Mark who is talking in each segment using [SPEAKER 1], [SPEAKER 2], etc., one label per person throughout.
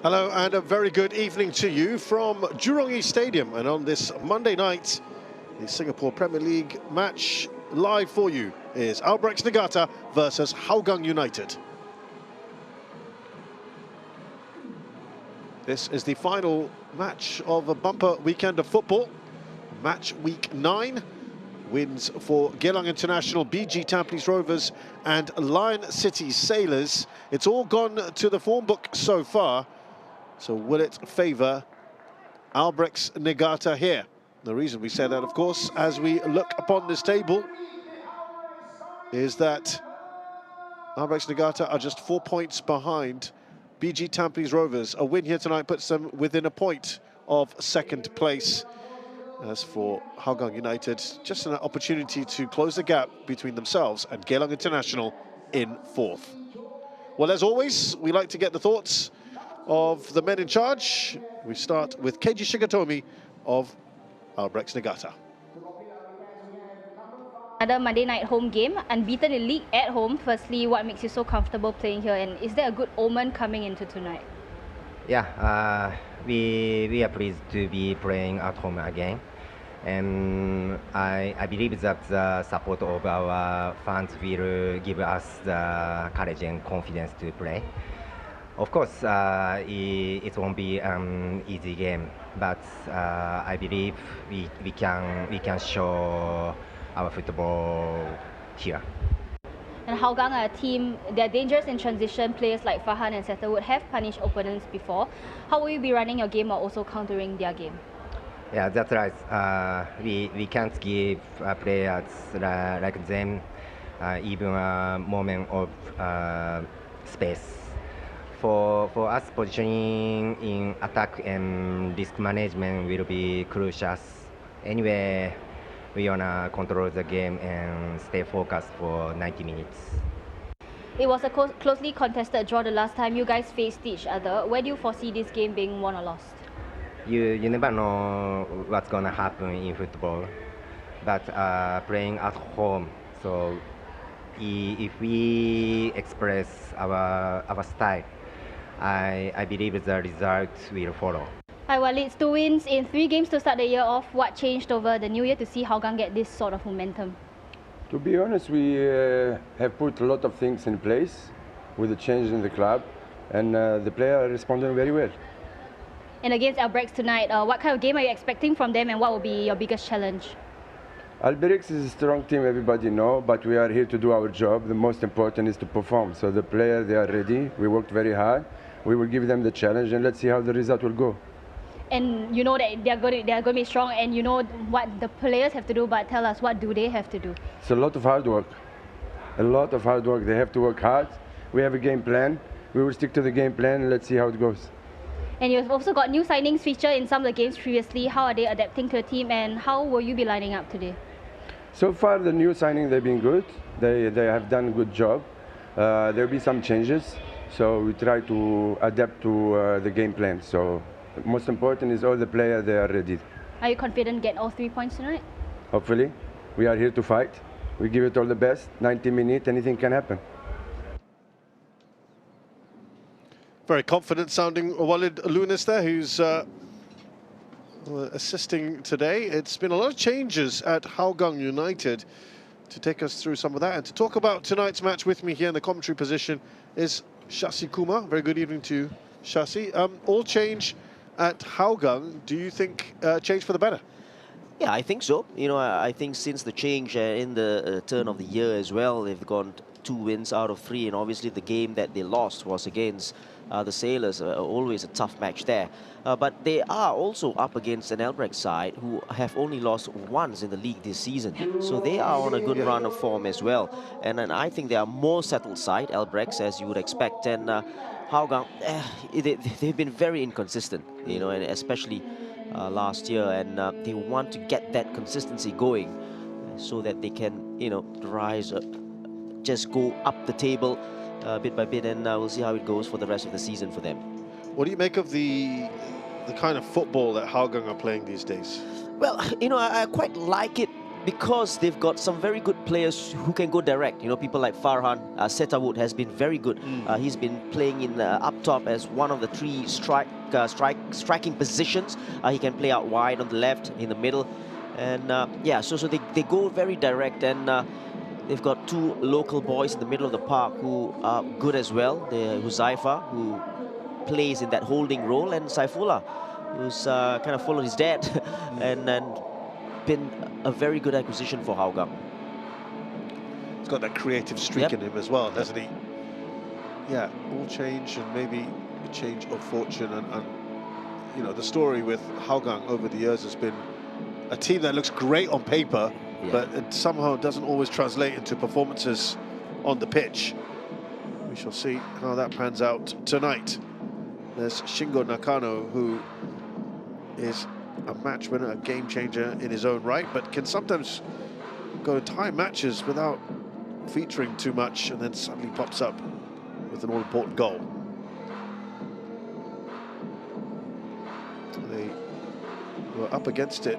[SPEAKER 1] Hello and a very good evening to you from Jurong East Stadium. And on this Monday night, the Singapore Premier League match live for you is Albirex Niigata versus Hougang United. This is the final match of a bumper weekend of football. Match week 9. Wins for Geylang International, BG Tampines Rovers and Lion City Sailors. It's all gone to the form book so far. So will it favour Albirex Niigata here? The reason we say that, of course, as we look upon this table, is that Albirex Niigata are just 4 points behind BG Tampines Rovers. A win here tonight puts them within a point of second place. As for Hougang United, just an opportunity to close the gap between themselves and Geylang International in fourth. Well, as always, we like to get the thoughts of the men in charge. We start with Keiji Shigatomi of Albirex Niigata.
[SPEAKER 2] Another Monday night home game, unbeaten in league at home. Firstly, what makes you so comfortable playing here, and is there a good omen coming into tonight?
[SPEAKER 3] Yeah, we are pleased to be playing at home again, and I believe that the support of our fans will give us the courage and confidence to play. Of course, it won't be an easy game, but I believe we can show our football here.
[SPEAKER 2] And Hougang are a team, they're dangerous in transition. Players like Farhan and Setterwood have punished opponents before. How will you be running your game or also countering their game?
[SPEAKER 3] Yeah, that's right. We can't give players like them even a moment of space. For us, positioning in attack and risk management will be crucial. Anyway, we wanna control the game and stay focused for 90 minutes.
[SPEAKER 2] It was a closely contested draw the last time you guys faced each other. Where do you foresee this game being won or lost?
[SPEAKER 3] You never know what's gonna happen in football, but playing at home, so if we express our style, I believe the result will follow.
[SPEAKER 2] Hi, well, it's 2 wins in 3 games to start the year off. What changed over the new year to see Hougang get this sort of momentum?
[SPEAKER 4] To be honest, we have put a lot of things in place with the change in the club, and the player responded very well.
[SPEAKER 2] And against Albirex tonight, what kind of game are you expecting from them, and what will be your biggest challenge?
[SPEAKER 4] Albirex is a strong team, everybody knows, but we are here to do our job. The most important is to perform. So the players, they are ready. We worked very hard. We will give them the challenge, and let's see how the result will go.
[SPEAKER 2] And you know that they are going to be strong, and you know what the players have to do, but tell us, what do they have to do?
[SPEAKER 4] It's a lot of hard work. A lot of hard work. They have to work hard. We have a game plan. We will stick to the game plan, and let's see how it goes.
[SPEAKER 2] And you've also got new signings featured in some of the games previously. How are they adapting to the team, and how will you be lining up today?
[SPEAKER 4] So far, the new signing, they've been good. They have done a good job. There will be some changes, so we try to adapt to the game plan. So most important is all the players, they are ready.
[SPEAKER 2] Are you confident to get all 3 points tonight?
[SPEAKER 4] Hopefully. We are here to fight. We give it all the best. 90 minutes, anything can happen.
[SPEAKER 1] Very confident sounding Walid Lunis there, who's assisting today. It's been a lot of changes at Hougang United. To take us through some of that and to talk about tonight's match with me here in the commentary position is Shasi Kumar. Very good evening to Shasi. All change at Hougang. Do you think change for the better?
[SPEAKER 5] Yeah, I think so. You know, I think since the change in the turn of the year as well, they've gone 2 wins out of 3, and obviously the game that they lost was against the Sailors, always a tough match there. But they are also up against an Albirex side who have only lost once in the league this season. So they are on a good run of form as well. And I think they are more settled side, Albirex, as you would expect. And Hougang, they've been very inconsistent, you know, and especially last year. And they want to get that consistency going so that they can, you know, rise, just go up the table bit by bit, and we'll see how it goes for the rest of the season for them.
[SPEAKER 1] What do you make of the kind of football that Hougang are playing these days?
[SPEAKER 5] Well, you know, I quite like it because they've got some very good players who can go direct. You know, people like Farhan, Setawood has been very good. He's been playing in up top as one of the three striking positions. He can play out wide on the left, in the middle, and yeah, so they go very direct, and they've got two local boys in the middle of the park who are good as well. Huzaifa, who plays in that holding role, and Saifullah, who's kind of followed his dad and been a very good acquisition for Hougang.
[SPEAKER 1] He's got that creative streak in him as well, hasn't he? Yeah, all change and maybe a change of fortune, and you know, the story with Hougang over the years has been a team that looks great on paper, but it somehow doesn't always translate into performances on the pitch. We shall see how that pans out tonight. There's Shingo Nakano, who is a match winner, a game changer in his own right, but can sometimes go to tie matches without featuring too much, and then suddenly pops up with an all-important goal. They were up against it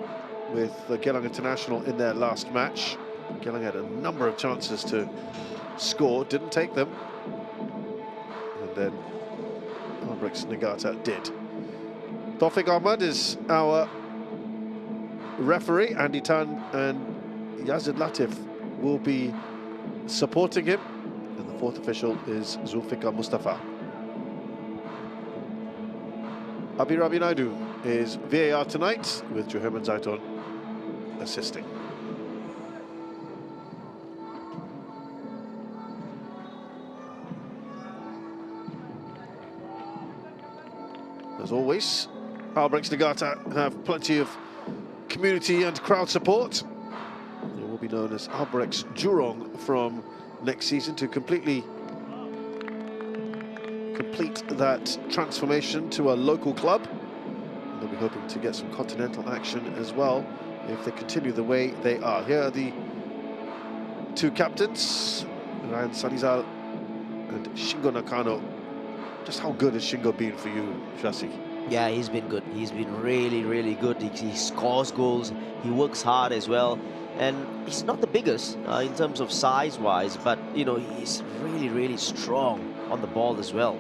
[SPEAKER 1] with Geylang International in their last match. Geylang had a number of chances to score, didn't take them, and then Albirex Niigata did. Taufik Ahmad is our referee. Andy Tan and Yazid Latif will be supporting him, and the fourth official is Zulfikar Mustafa. Abi Rabi Naidu is VAR tonight, with Joherman Zaiton assisting. As always, Albirex Niigata have plenty of community and crowd support. They will be known as Albirex Jurong from next season to complete that transformation to a local club. And they'll be hoping to get some continental action as well if they continue the way they are. Here are the two captains, Ryan Sanizal and Shingo Nakano. Just how good has Shingo been for you, Shasi?
[SPEAKER 5] Yeah, he's been good. He's been really, really good. He scores goals. He works hard as well. And he's not the biggest in terms of size-wise, but, you know, he's really, really strong on the ball as well.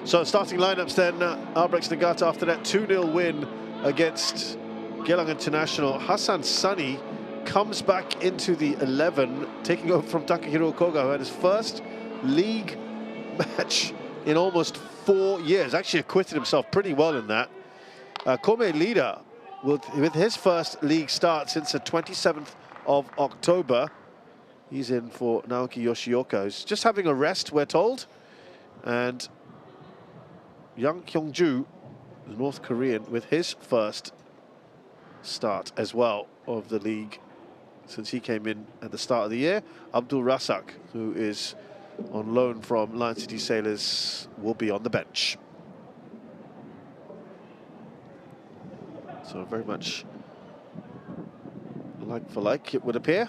[SPEAKER 1] So starting lineups then, Albirex Niigata after that 2-0 win against Geylang International. Hassan Sani comes back into the 11, taking over from Takahiro Koga, who had his first league match in almost 4 years. Actually acquitted himself pretty well in that. Kome Lida, with his first league start since the 27th of October. He's in for Naoki Yoshioka, who's just having a rest, we're told. And Yang Kyung-ju, the North Korean, with his first start as well of the league since he came in at the start of the year. Abdul Rasak, who is on loan from Lion City Sailors, will be on the bench. So very much like for like, it would appear.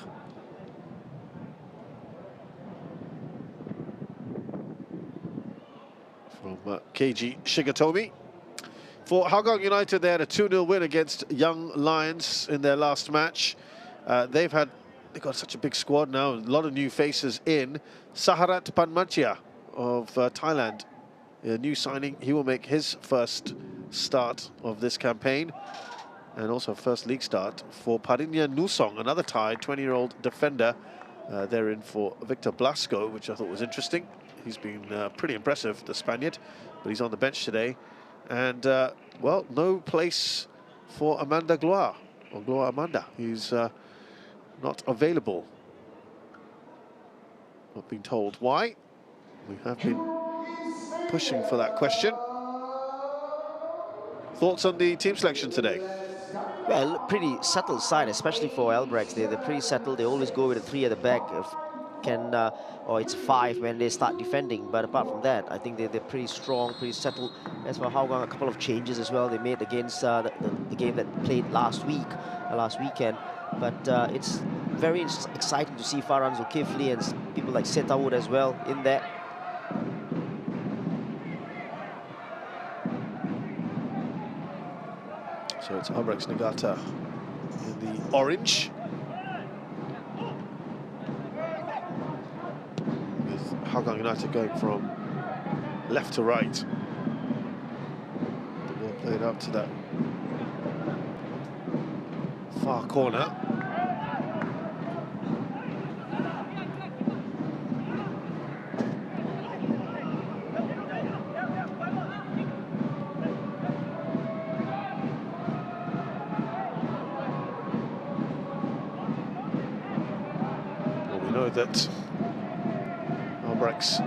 [SPEAKER 1] From Keiji Shigatomi. For Hougang United, they had a 2-0 win against Young Lions in their last match. They've got such a big squad now, a lot of new faces in. Saharat Panmachia of Thailand, a new signing. He will make his first start of this campaign, and also first league start for Parinya Nusong, another Thai 20-year-old defender. They're in for Victor Blasco, which I thought was interesting. He's been pretty impressive, the Spaniard, but he's on the bench today. And, well, no place for Amanda Gloire, or Gloire Amanda, who's not available. Not been told why. We have been pushing for that question. Thoughts on the team selection today?
[SPEAKER 5] Well, pretty settled side, especially for Albirex. They're pretty settled. They always go with a 3 at the back. Or it's 5 when they start defending. But apart from that, I think they're pretty strong, pretty settled. As for Hougang, a couple of changes as well they made against the game that played last weekend. But it's very exciting to see Farhan Zulkifli and people like Setawood as well in there.
[SPEAKER 1] So it's Albirex Niigata in the orange. Hougang United going from left to right. The ball played up to that far corner. Well, we know that Albirex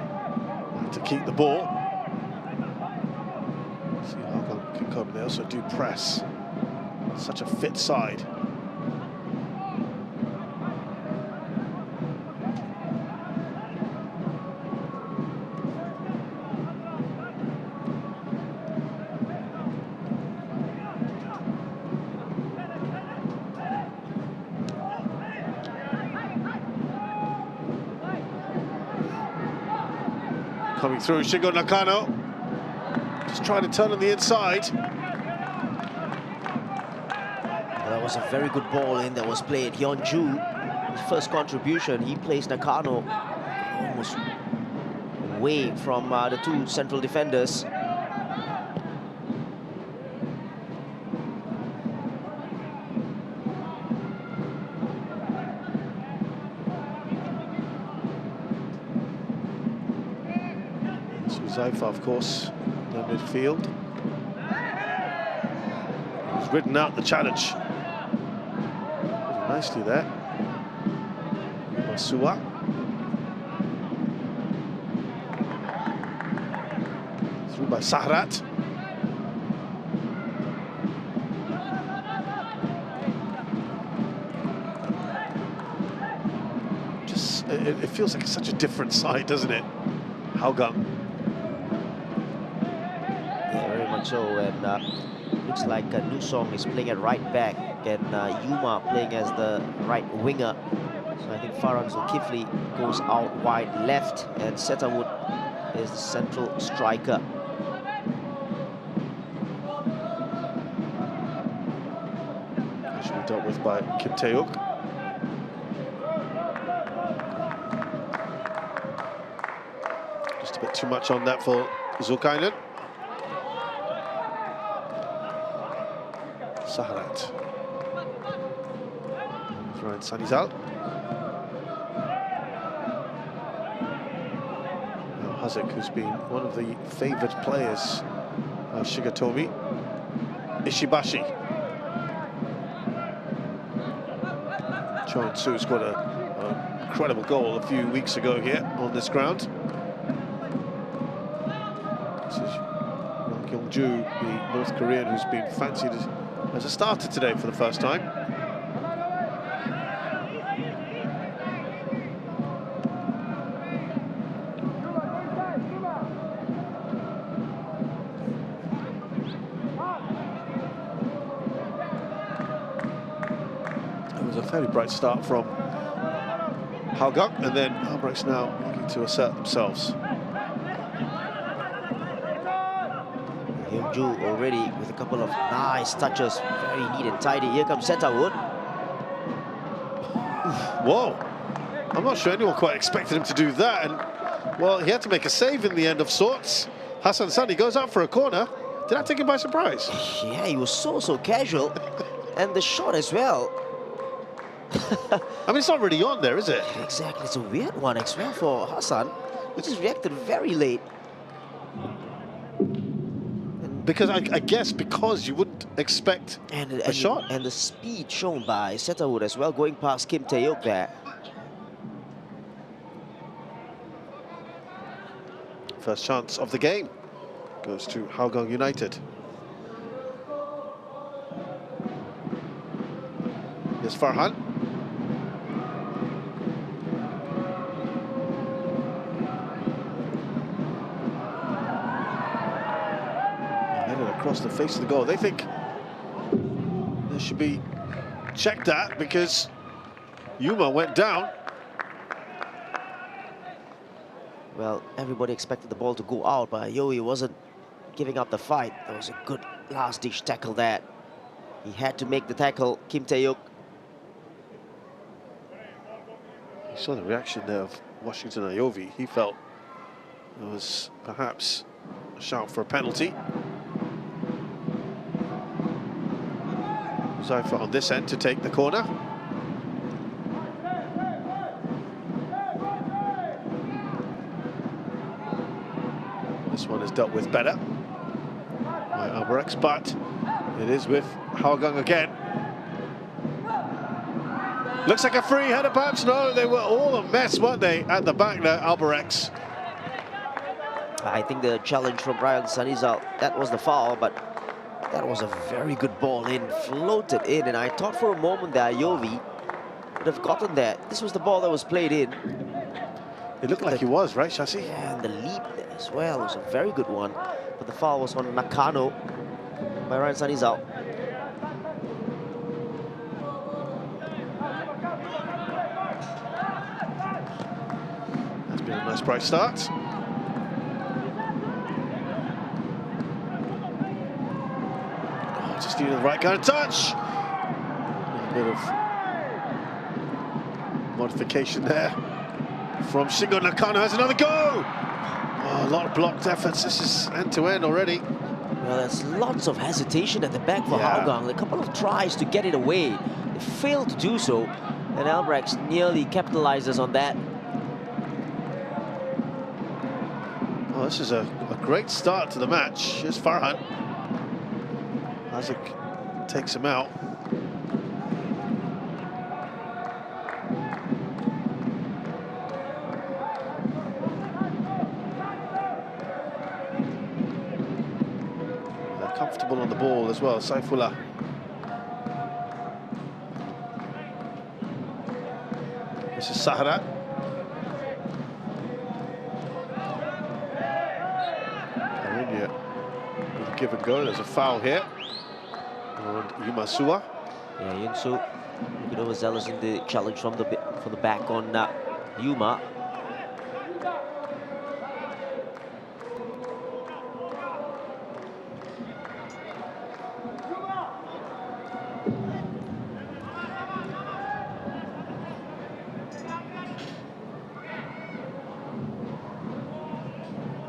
[SPEAKER 1] to keep the ball. See how Hougang can come. They also do press. Such a fit side. Coming through, Shingo Nakano. Just trying to turn on the inside.
[SPEAKER 5] That was a very good ball in that was played. Hyun-ju, his first contribution, he plays Nakano almost away from the two central defenders.
[SPEAKER 1] Zaifa, of course, in the midfield. He's ridden out the challenge. Pretty nicely there. Masua. Through by Sahrat. Just, it feels like it's such a different side, doesn't it? Hougang.
[SPEAKER 5] So, and looks like Nusong is playing at right back and Yuma playing as the right winger. So I think Farhan Zulkifli goes out wide left and Setawood is the central striker.
[SPEAKER 1] Should be dealt with by Kim Tae-uk. Just a bit too much on that for Zulkainen. Sahrat. Ryan Sanizal. Now Haziq, who's been one of the favoured players by Shigatomi. Ishibashi. Choi Soo scored an incredible goal a few weeks ago here on this ground. This is Wang Kyung-ju, the North Korean who's been fancied as a starter today for the first time. It was a fairly bright start from Hougang, and then Albirex now looking to assert themselves.
[SPEAKER 5] Hyun-ju already with a couple of nice touches, very neat and tidy. Here comes Setawood.
[SPEAKER 1] Whoa, I'm not sure anyone quite expected him to do that, and well, he had to make a save in the end of sorts. Hassan Sani goes out for a corner. Did that take him by surprise?
[SPEAKER 5] Yeah, he was so casual. And the shot as well.
[SPEAKER 1] I mean, it's not really on there, is it?
[SPEAKER 5] Exactly, it's a weird one as well for Hassan. He just reacted very late.
[SPEAKER 1] Because I guess because you wouldn't expect a shot.
[SPEAKER 5] And the speed shown by Setawood as well, going past Kim Tae-uk there.
[SPEAKER 1] First chance of the game goes to Hougang United. Here's Farhan. Across the face of the goal. They think there should be checked at because Yuma went down.
[SPEAKER 5] Well, everybody expected the ball to go out, but Yoi wasn't giving up the fight. That was a good last-ditch tackle there. He had to make the tackle, Kim Tae-uk.
[SPEAKER 1] You saw the reaction there of Washington Ayovi. He felt There was perhaps a shout for a penalty. Zaifa on this end to take the corner. This one is dealt with better by Albirex, but it is with Hougang again. Looks like a free header, perhaps. No, they were all a mess, weren't they, at the back there, Albirex.
[SPEAKER 5] I think the challenge from Ryan Sanizal, that was the foul, but that was a very good ball in, floated in, and I thought for a moment that Ayovi would have gotten that. This was the ball that was played in.
[SPEAKER 1] It looked like he was, right, Shasi?
[SPEAKER 5] Yeah, and the leap there as well was a very good one, but the foul was on Nakano by Ryan Sanizal.
[SPEAKER 1] That's been a nice bright start. Just needed the right kind of touch. A bit of modification there from Shingo Nakano. Has another go. Oh, a lot of blocked efforts. This is end-to-end already.
[SPEAKER 5] Well, there's lots of hesitation at the back for Hougang. A couple of tries to get it away. They failed to do so, and Albirex nearly capitalizes on that.
[SPEAKER 1] Oh, this is a great start to the match. Here's Farhan. Isaac takes him out. They're comfortable on the ball as well, Saifullah. This is Sahara. With a give and go, there's a foul here. And Yumasua.
[SPEAKER 5] Yeah, Yunsu a bit overzealous in the challenge from the back on Yuma.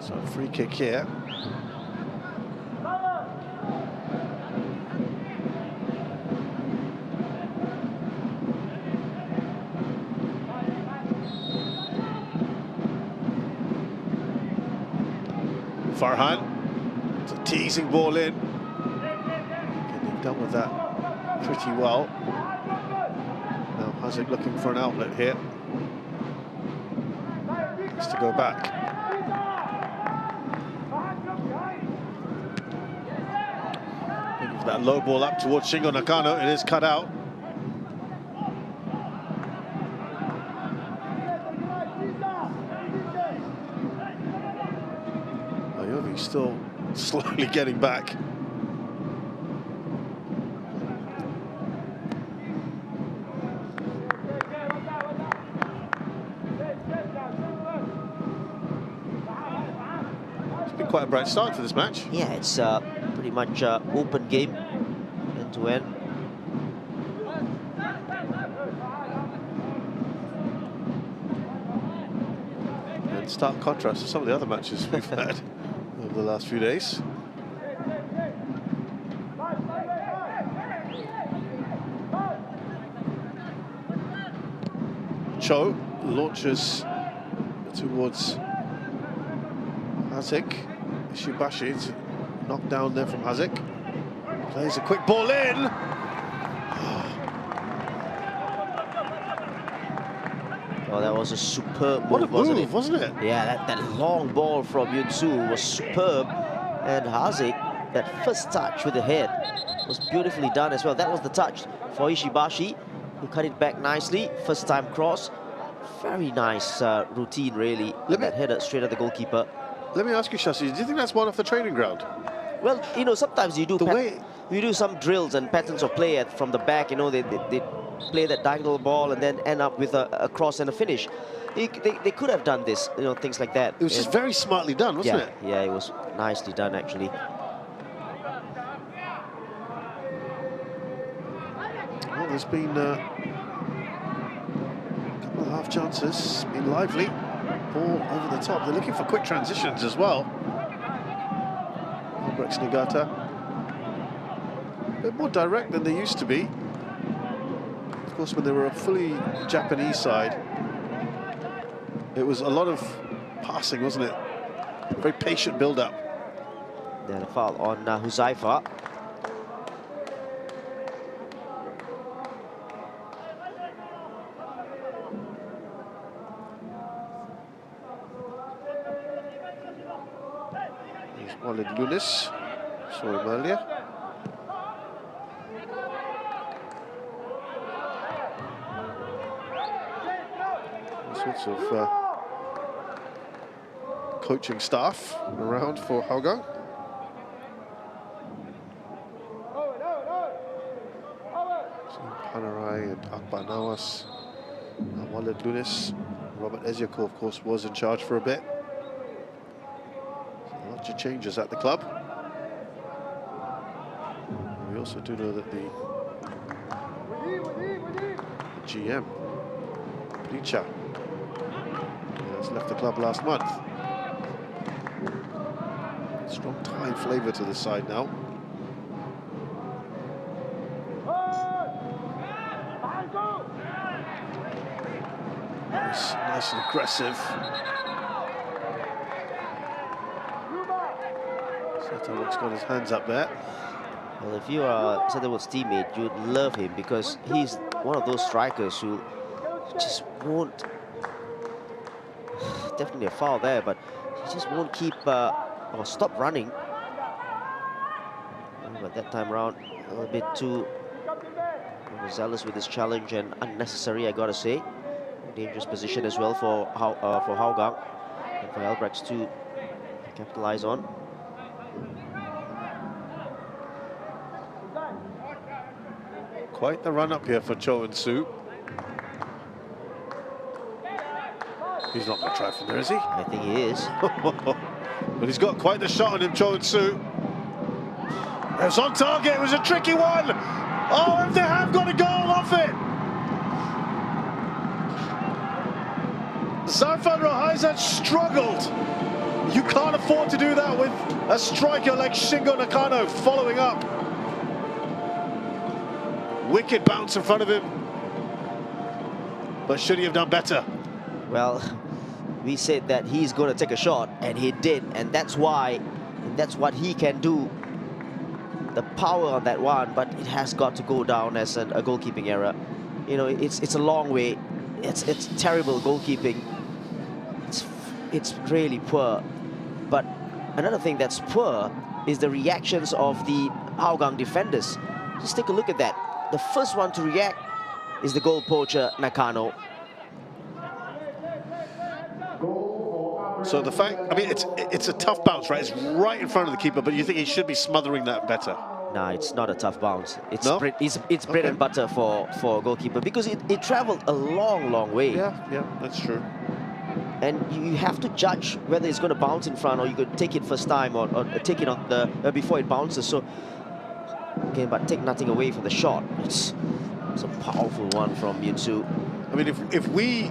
[SPEAKER 1] So free kick here. Farhan, it's a teasing ball in. Again, they've dealt with that pretty well. Now Haziq looking for an outlet here. Has to go back. Looking for that low ball up towards Shingo Nakano. It is cut out. Still slowly getting back. It's been quite a bright start to this match.
[SPEAKER 5] Yeah, it's pretty much open game, end to end.
[SPEAKER 1] And stark contrast to some of the other matches we've had over the last few days. Cho launches towards Haziq. Ishibashi, it's knocked down there from Haziq. Plays a quick ball in.
[SPEAKER 5] Oh, that was a superb move, wasn't it? Yeah, that long ball from Yunsu was superb. And Haziq, that first touch with the head was beautifully done as well. That was the touch for Ishibashi, who cut it back nicely. First time cross. Very nice routine, really. That header straight at the goalkeeper.
[SPEAKER 1] Let me ask you, Shasi, do you think that's one off the training ground?
[SPEAKER 5] Well, you know, sometimes you do you do some drills and patterns of play from the back. You know, they play that diagonal ball and then end up with a cross and a finish. They could have done this, you know, things like that.
[SPEAKER 1] It was just very smartly done, wasn't it?
[SPEAKER 5] Yeah, it was nicely done, actually.
[SPEAKER 1] Well, there's been a couple of half chances, been lively. ball over the top. They're looking for quick transitions as well. Albirex Niigata. A bit more direct than they used to be. Of course, when they were a fully Japanese side, it was a lot of passing, wasn't it? Very patient build-up.
[SPEAKER 5] Then a foul on Huzaifa.
[SPEAKER 1] Here's Walid Lunis. Saw him earlier. All sorts of coaching staff around for Hougang. Panarai and Akbar Nawas, Walid Lunis. Robert Eziako, of course, was in charge for a bit. So lots of changes at the club. We also do know that the GM, Plicha, has left the club last month. Strong Thai flavour to the side now. Nice and aggressive. Setawood's got his hands up there.
[SPEAKER 5] Well, if you are Setawood's teammate, you'd love him because he's one of those strikers who just won't. Definitely a foul there, but he just won't keep or stop running. But that time around, a little bit too zealous with his challenge and unnecessary, I gotta say. Dangerous position as well for Hougang and for Albirex to capitalize on.
[SPEAKER 1] Quite the run up here for Cho and-soo. He's not going to try from there, is he?
[SPEAKER 5] I think he is.
[SPEAKER 1] But he's got quite the shot on him, Cho and-soo. It was on target, it was a tricky one. Oh, if they have got a goal off it. Zarfan Rohaizat struggled. You can't afford to do that with a striker like Shingo Nakano following up. Wicked bounce in front of him. But should he have done better?
[SPEAKER 5] Well, we said that he's going to take a shot, and he did, and that's why, and that's what he can do. The power on that one, but it has got to go down as a goalkeeping error. You know, it's a long way. It's terrible goalkeeping. It's really poor. But another thing that's poor is the reactions of the Hougang defenders. Just take a look at that. The first one to react is the goal poacher, Nakano.
[SPEAKER 1] So the fact, I mean, it's a tough bounce, right? It's right in front of the keeper, but you think he should be smothering that better?
[SPEAKER 5] No, it's not a tough bounce. It's
[SPEAKER 1] no?
[SPEAKER 5] It's bread and butter for a goalkeeper because it traveled a long way.
[SPEAKER 1] Yeah, that's true.
[SPEAKER 5] And you have to judge whether it's going to bounce in front or you could take it first time or take it on the before it bounces. So again, but take nothing away from the shot. It's a powerful one from Yun-soo.
[SPEAKER 1] I mean, if we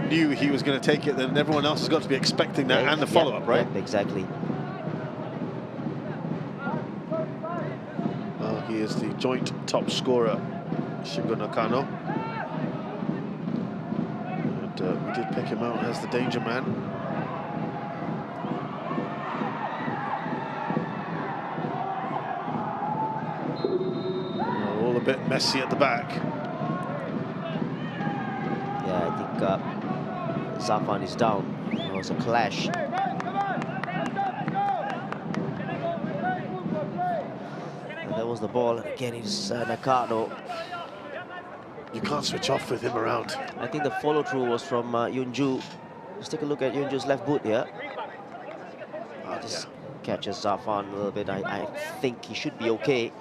[SPEAKER 1] knew he was going to take it, then everyone else has got to be expecting that and the follow-up, right?
[SPEAKER 5] Yeah, exactly.
[SPEAKER 1] Well, he is the joint top scorer, Shingo Nakano. And we did pick him out as the danger man. All a bit messy at the back.
[SPEAKER 5] Yeah, I think Zafan is down. It was a clash. And there was the ball, and again it's Nakano.
[SPEAKER 1] You can't switch off with him around.
[SPEAKER 5] I think the follow-through was from Yunju. Let's take a look at Yunju's left boot here. Just catches Zafan a little bit. I think he should be okay.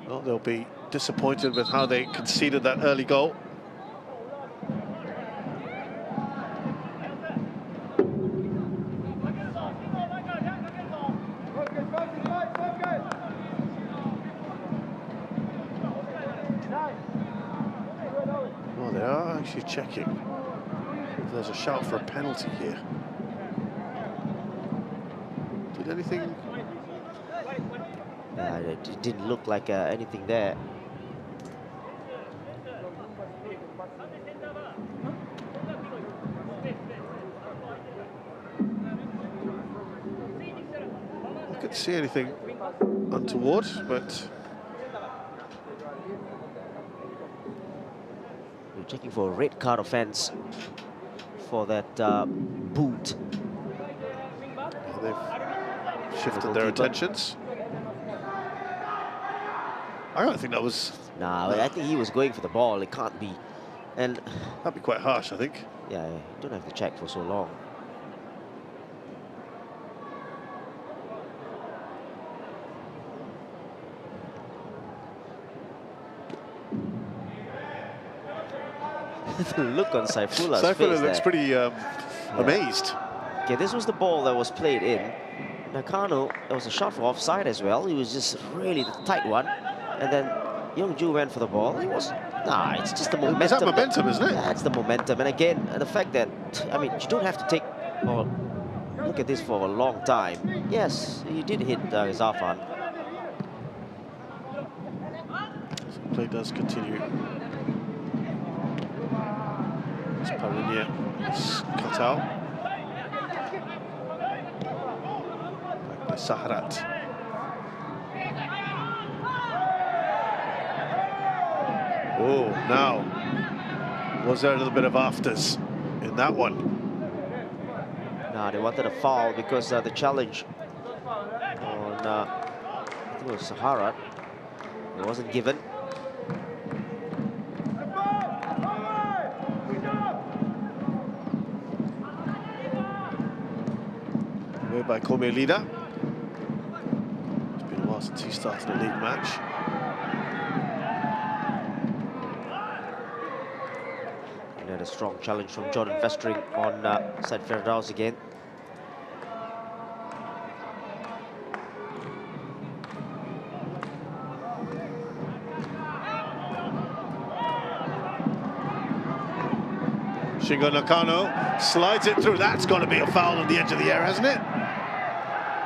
[SPEAKER 1] Well, they'll be disappointed with how they conceded that early goal. actually checking if there's a shout for a penalty here. Did anything?
[SPEAKER 5] It didn't look like anything there.
[SPEAKER 1] I couldn't see anything untoward, but
[SPEAKER 5] we're checking for a red card offence for that boot.
[SPEAKER 1] they've shifted their attentions. I don't think that was...
[SPEAKER 5] Nah, I think he was going for the ball. It can't be. And
[SPEAKER 1] that'd be quite harsh, I think.
[SPEAKER 5] yeah, you don't have to check for so long. The look on Saifullah's face
[SPEAKER 1] Saifullah looks
[SPEAKER 5] there.
[SPEAKER 1] pretty amazed.
[SPEAKER 5] Okay, this was the ball that was played in. Nakano, there was a shot for offside as well. He was just really the tight one. And then Youngju went for the ball. He was... Nah, it's just the momentum.
[SPEAKER 1] Is that momentum, isn't it?
[SPEAKER 5] That's the momentum. And again, the fact that, I mean, you don't have to take or look at this for a long time. Yes, he did hit Zafan.
[SPEAKER 1] So play does continue. As Parinia is cut out. Back by Saharat. Oh, now, was there a little bit of afters in that one?
[SPEAKER 5] Nah, they wanted a foul because the challenge on, I think it was Saharat, it wasn't given.
[SPEAKER 1] Away by Kome Lida. It's been a while since he started a league match.
[SPEAKER 5] A strong challenge from Jordan Vestring on Said Firdaus again.
[SPEAKER 1] Shingo Nakano slides it through. That's got to be a foul on the edge of the area, hasn't it?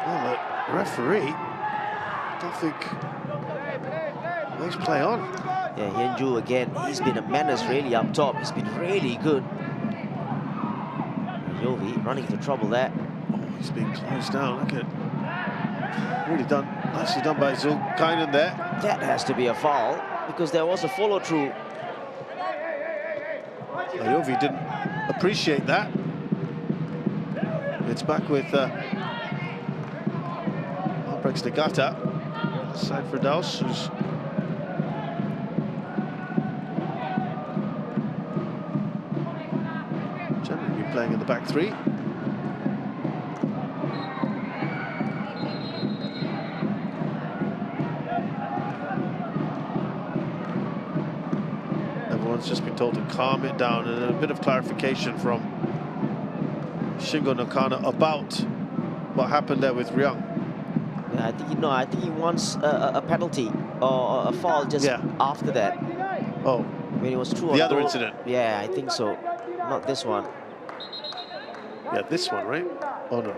[SPEAKER 1] Well, the referee, I don't think... Let's play on.
[SPEAKER 5] Yeah, Hyunju again, he's been a menace really up top. He's been really good. Yovi running into trouble there.
[SPEAKER 1] Oh, he's being closed down. Look at... Really done. Nicely done by Zulkainen there.
[SPEAKER 5] That has to be a foul because there was a follow-through.
[SPEAKER 1] Yovi didn't appreciate that. It's back with Albirex Niigata. Side for Daus, who's generally been playing in the back three. Everyone's just been told to calm it down, and a bit of clarification from Shingo Nakano about what happened there with Ryung.
[SPEAKER 5] Yeah, I think he wants a penalty or a foul just after that.
[SPEAKER 1] Oh,
[SPEAKER 5] when he was true on
[SPEAKER 1] the other
[SPEAKER 5] goal.
[SPEAKER 1] incident.
[SPEAKER 5] Yeah, I think so. Not this one.
[SPEAKER 1] Yeah, this one, right? Oh no.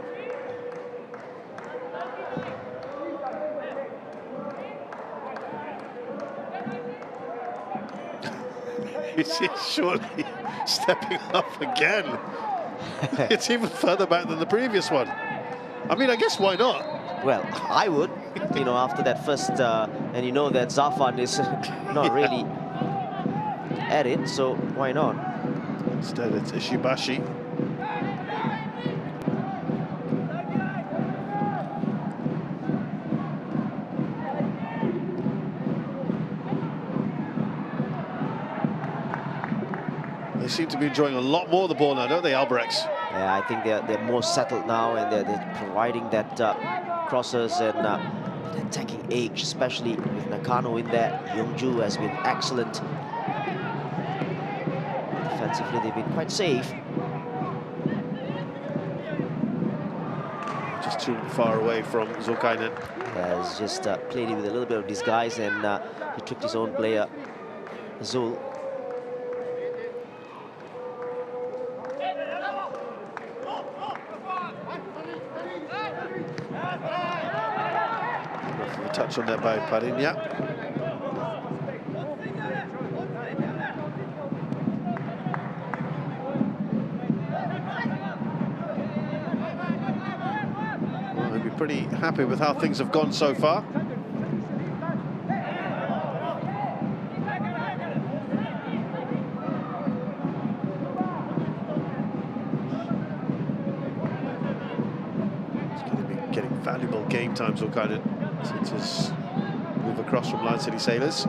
[SPEAKER 1] He's surely stepping up again. It's even further back than the previous one. I mean, I guess why not?
[SPEAKER 5] Well, I would, you know, after that first, and you know that Zafan is not really at it, so why not?
[SPEAKER 1] Instead, it's Ishibashi. They seem to be enjoying a lot more of the ball now, don't they, Albirex?
[SPEAKER 5] Yeah, I think they're more settled now, and they're providing that crosses and attacking edge, especially with Nakano in there. Youngju has been excellent. Defensively, they've been quite safe.
[SPEAKER 1] Just too far away from Zulkainen.
[SPEAKER 5] Yeah, he's just played it with a little bit of disguise, and he tricked his own player, Zul.
[SPEAKER 1] touch on there by Parinya. Well, he'll be pretty happy with how things have gone so far. Getting valuable game times, all kind of, since his move across from Lion City Sailors.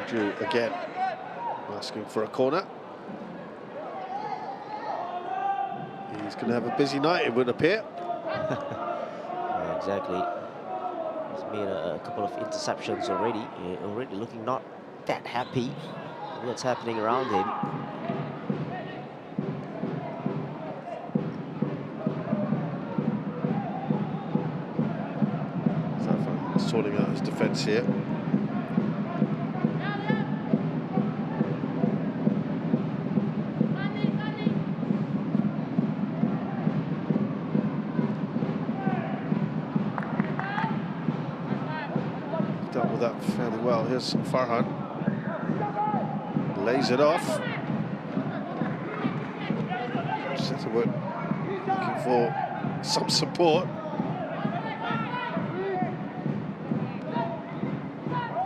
[SPEAKER 1] Drew again asking for a corner. He's going to have a busy night, it would appear.
[SPEAKER 5] Yeah, exactly. He's made a couple of interceptions already. Already looking not that happy with what's happening around him.
[SPEAKER 1] So sorting out his defence here. Dealt with that fairly well. Here's Farhan. Lays it off. Setterwood looking for some support.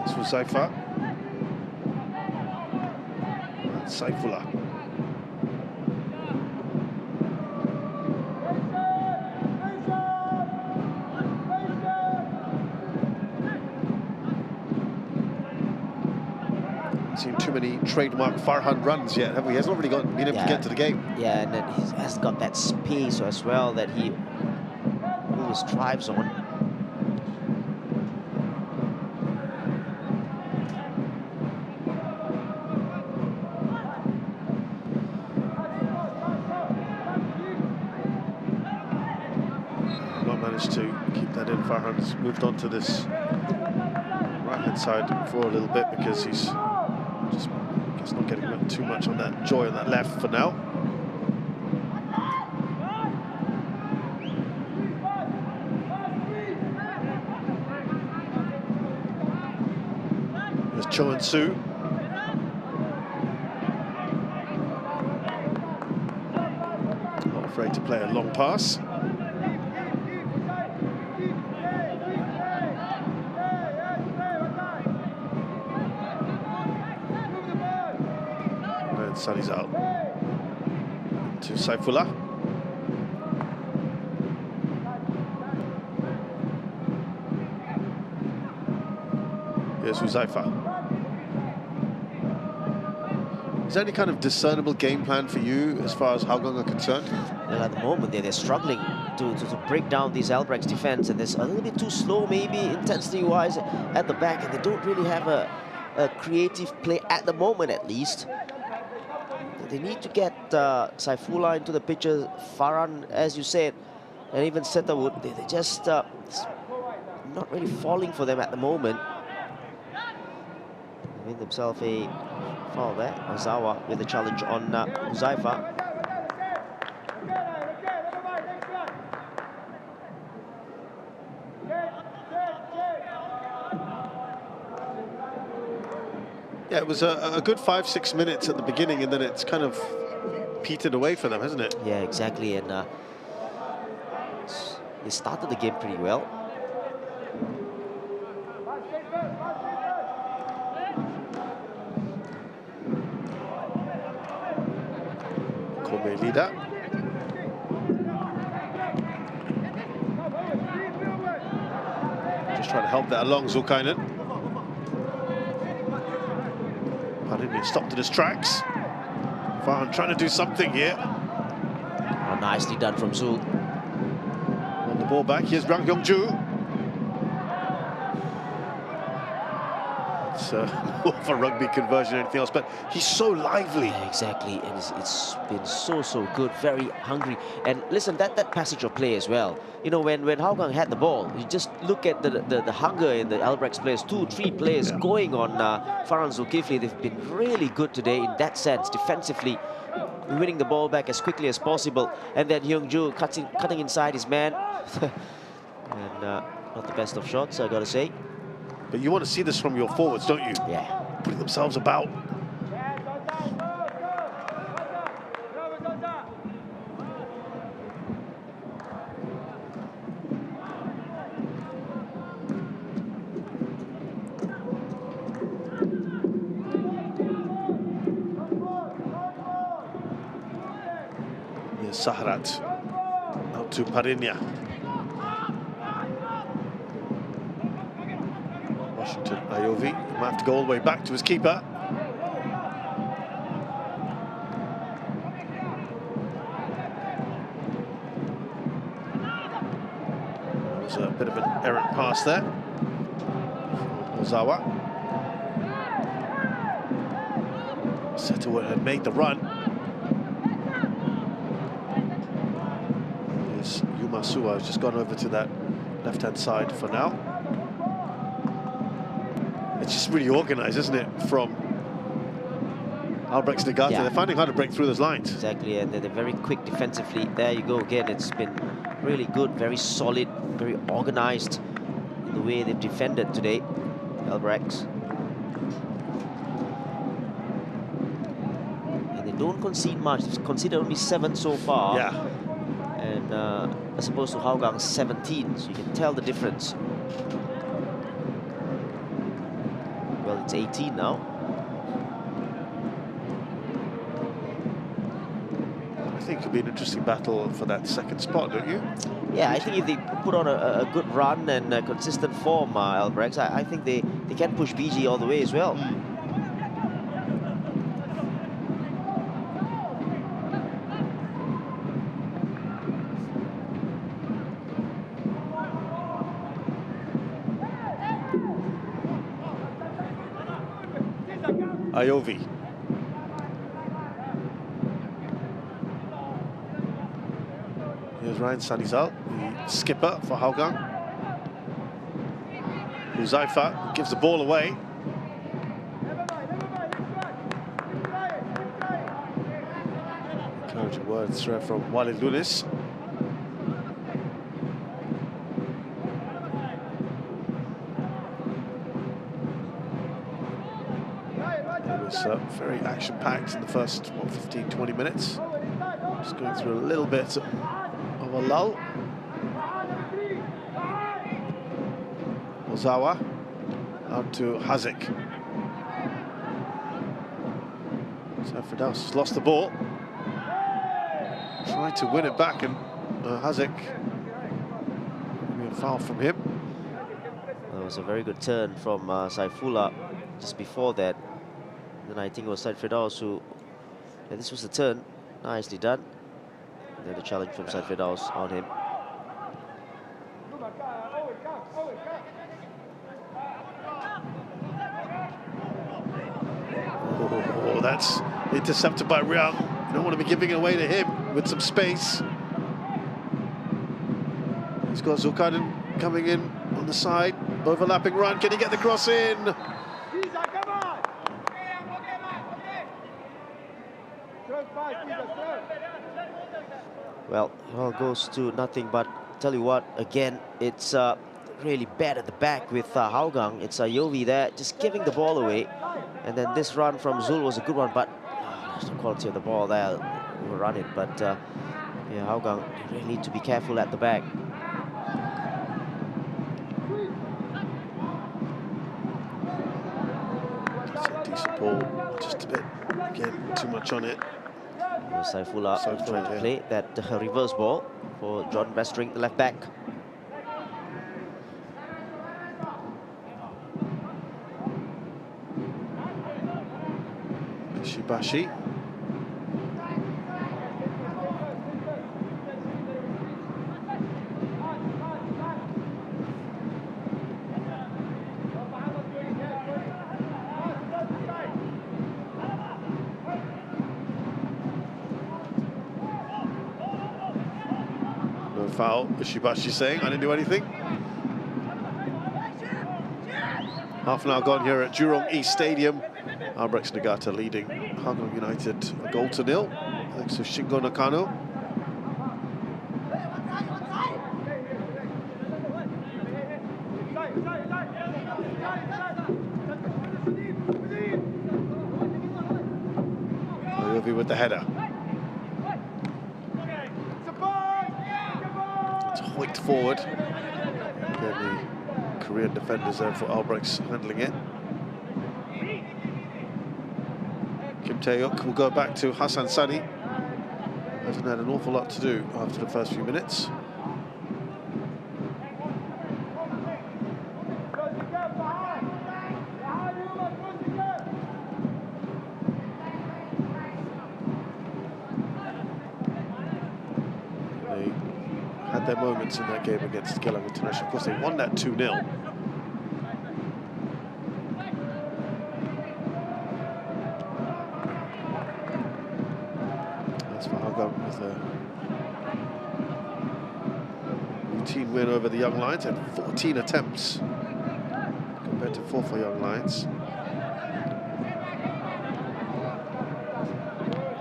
[SPEAKER 1] This was Zaifa. And Saifullah. Seen too many trademark Farhan runs yet, have we? He hasn't really been able to get to the game.
[SPEAKER 5] Yeah, and then he has got that space as well that he always thrives on.
[SPEAKER 1] Not managed to keep that in. Farhan's moved on to this right-hand side for a little bit because he's just, I guess, not getting too much on that joy on that left for now. There's Cho and Su. Not afraid to play a long pass. Sunny's out to Saifullah. Here's Huzaifa. Is there any kind of discernible game plan for you as far as Hougang are concerned?
[SPEAKER 5] Well, at the moment they're struggling to break down these Albirex defense, and there's a little bit too slow maybe intensity-wise at the back, and they don't really have a creative play at the moment, at least. They need to get Saifullah into the picture, Farhan, as you said, and even Setterwood. They're just not really falling for them at the moment. They made themselves a foul there. Ozawa with the challenge on Huzaifa.
[SPEAKER 1] Yeah, it was a good 5-6 minutes at the beginning, and then it's kind of petered away for them, hasn't it?
[SPEAKER 5] Yeah, exactly. And they started the game pretty well.
[SPEAKER 1] Kobe leader. Just trying to help that along, Zulkainen. Parini stopped in his tracks. Farhan trying to do something here.
[SPEAKER 5] Oh, nicely done from Zul.
[SPEAKER 1] On the ball back, here's Rang Yongju. It's more of a rugby conversion than anything else, but he's so lively.
[SPEAKER 5] Yeah, exactly, and it's been so good, very hungry. And listen, that passage of play as well. You know, when Hougang had the ball, you just look at the hunger in the Albirex players, 2-3 players going on Farhan Zulkifli. They've been really good today in that sense, defensively, winning the ball back as quickly as possible. And then Hyungju cutting inside his man. And not the best of shots, I gotta say.
[SPEAKER 1] But you want to see this from your forwards, don't you?
[SPEAKER 5] Yeah.
[SPEAKER 1] Putting themselves about. Here's Sahrat out to Parinya. Washington Ayovi might have to go all the way back to his keeper. There's a bit of an errant pass there. Ozawa. Setterwood had made the run. Here's Yumasua has just gone over to that left-hand side for now. It's just really organised, isn't it, from Albirex Niigata?
[SPEAKER 5] Yeah.
[SPEAKER 1] They're finding how to break through those lines.
[SPEAKER 5] Exactly, and they're very quick defensively. There you go again. It's been really good, very solid, very organised in the way they've defended today, Albirex. And they don't concede much. They've conceded only 7 so far.
[SPEAKER 1] Yeah.
[SPEAKER 5] And as opposed to Hougang 17, so you can tell the difference. Well, it's 18 now.
[SPEAKER 1] I think it'll be an interesting battle for that second spot, don't you?
[SPEAKER 5] Yeah, I think if they put on a good run and a consistent form, Albirex, I think they can push BG all the way as well.
[SPEAKER 1] Ayovi. Here's Ryan Sanizal, the skipper for Hougang. Huzaifa gives the ball away. Encouraging words there from Walid Lunis. Very action-packed in the first 15-20 minutes. Just going through a little bit of a lull. Ozawa out to Hazik. So Firdaus has lost the ball. Tried to win it back, and Hazik, maybe a foul from him.
[SPEAKER 5] That was a very good turn from Saifullah just before that. Then I think it was Said Firdaus who, and this was the turn, nicely done. And then the challenge from Said Firdaus on him.
[SPEAKER 1] Oh, that's intercepted by Riang. You don't want to be giving it away to him with some space. He's got Zulkarnain coming in on the side, overlapping run. Can he get the cross in?
[SPEAKER 5] Well, it all goes to nothing, but tell you what, again, it's really bad at the back with Hougang. It's Ayovi there, just giving the ball away. And then this run from Zul was a good one, but the quality of the ball there, will run it. But yeah, Hougang, they really need to be careful at the back.
[SPEAKER 1] It's a decent ball, just a bit, again, too much on it.
[SPEAKER 5] Saifullah trying to play that reverse ball for John Westring, the left back.
[SPEAKER 1] Shibashi. foul. Ishibashi saying, I didn't do anything. Half an hour gone here at Jurong East Stadium. Albirex Niigata leading Hougang United a goal to nil. Thanks to Shingo Nakano. Oyovi with the header. It's hoiked forward. Again, the Korean defenders there for Albirex handling it. Kim Tae-hyuk will go back to Hassan Sani. Hasn't had an awful lot to do after the first few minutes. They had their moments in that game against Geylang International. Of course, they won that 2-0. For Hougang with a routine win over the Young Lions, had 14 attempts compared to 4 for Young Lions.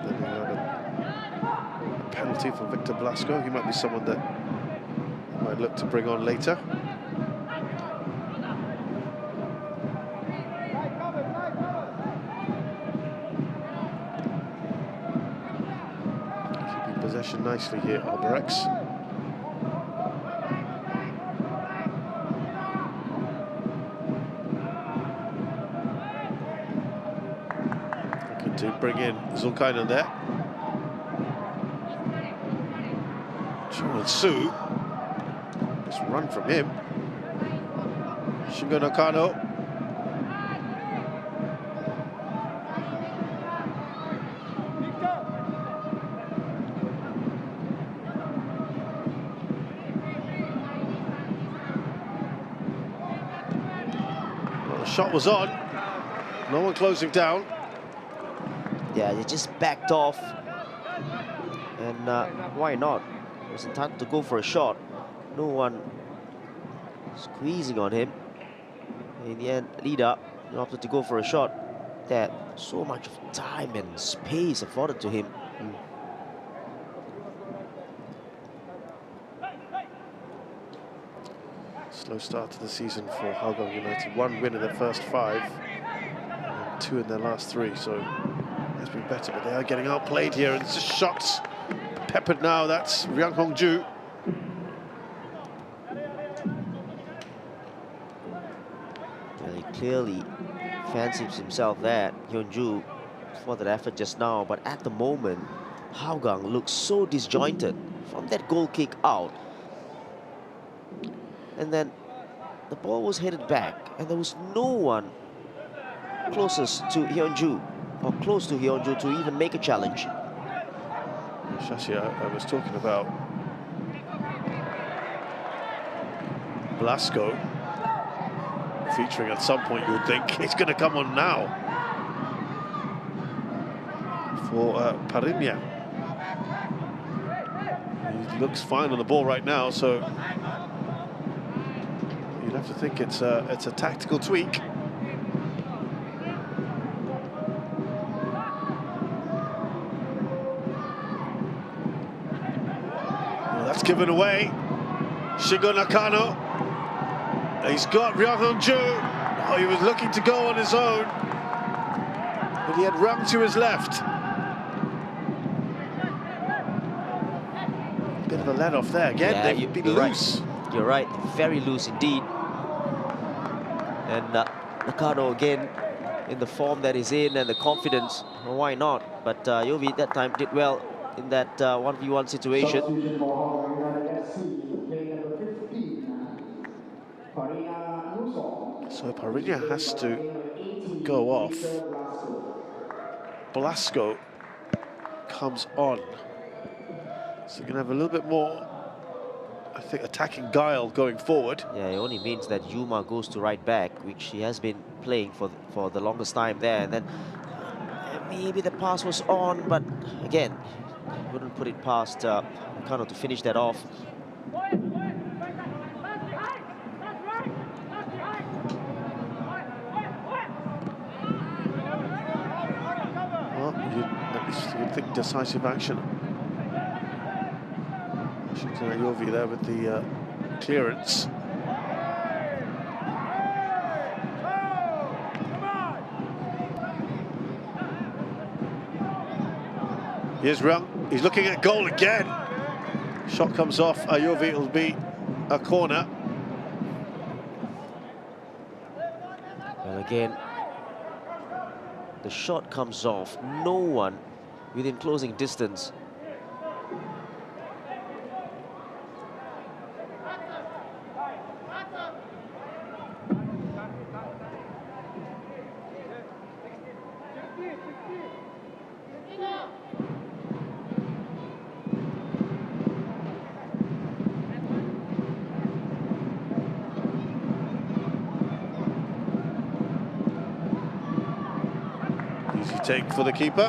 [SPEAKER 1] Then they had a penalty from Victor Blasco. He might be someone that might look to bring on later. Possession nicely here, Albirex. Looking to bring in Zulkainen there. Su. Just run from him. Shingo Nakano. Shot was on. No one closing down.
[SPEAKER 5] Yeah, they just backed off. And why not? It was time to go for a shot. No one squeezing on him. In the end, leader opted to go for a shot that so much of time and space afforded to him.
[SPEAKER 1] Slow start to the season for Hougang United. 1 win in their first 5 and 2 in their last 3, so it's been better, but they are getting outplayed here, and it's just shots peppered now. That's Ryang Hong-ju.
[SPEAKER 5] Well, he clearly fancies himself there, Hyun-ju, for that effort just now, but at the moment Hougang looks so disjointed from that goal kick out. And then the ball was headed back, and there was no one closest to Hyun-ju, or close to Hyun-ju, to even make a challenge.
[SPEAKER 1] Shashi, I was talking about Blasco featuring at some point. You would think it's going to come on now for Parinya. He looks fine on the ball right now, so you'd have to think it's a tactical tweak. Well, that's given away. Shingo Nakano. He's got Ryang Hong-ju. Oh, he was looking to go on his own, but he had Ryang to his left. Bit of a let off there again.
[SPEAKER 5] Yeah,
[SPEAKER 1] They've been
[SPEAKER 5] you're
[SPEAKER 1] loose.
[SPEAKER 5] Right. You're right, very loose indeed. And Nakano again in the form that he's in and the confidence. Well, why not? But Yovi that time did well in that 1v1 situation.
[SPEAKER 1] So Parinya has to go off. Blasco comes on. So you're going to have a little bit more, I think, attacking guile going forward.
[SPEAKER 5] Yeah, it only means that Yuma goes to right back, which he has been playing for the longest time there. And then maybe the pass was on, but again, wouldn't put it past Nakano to finish that off.
[SPEAKER 1] Well, you'd think decisive action. Washington Ayovi there with the clearance. Here's Jurong. He's looking at goal again. Shot comes off. Ayovi, it'll be a corner.
[SPEAKER 5] Well, again, the shot comes off. No one within closing distance.
[SPEAKER 1] Easy take for the keeper.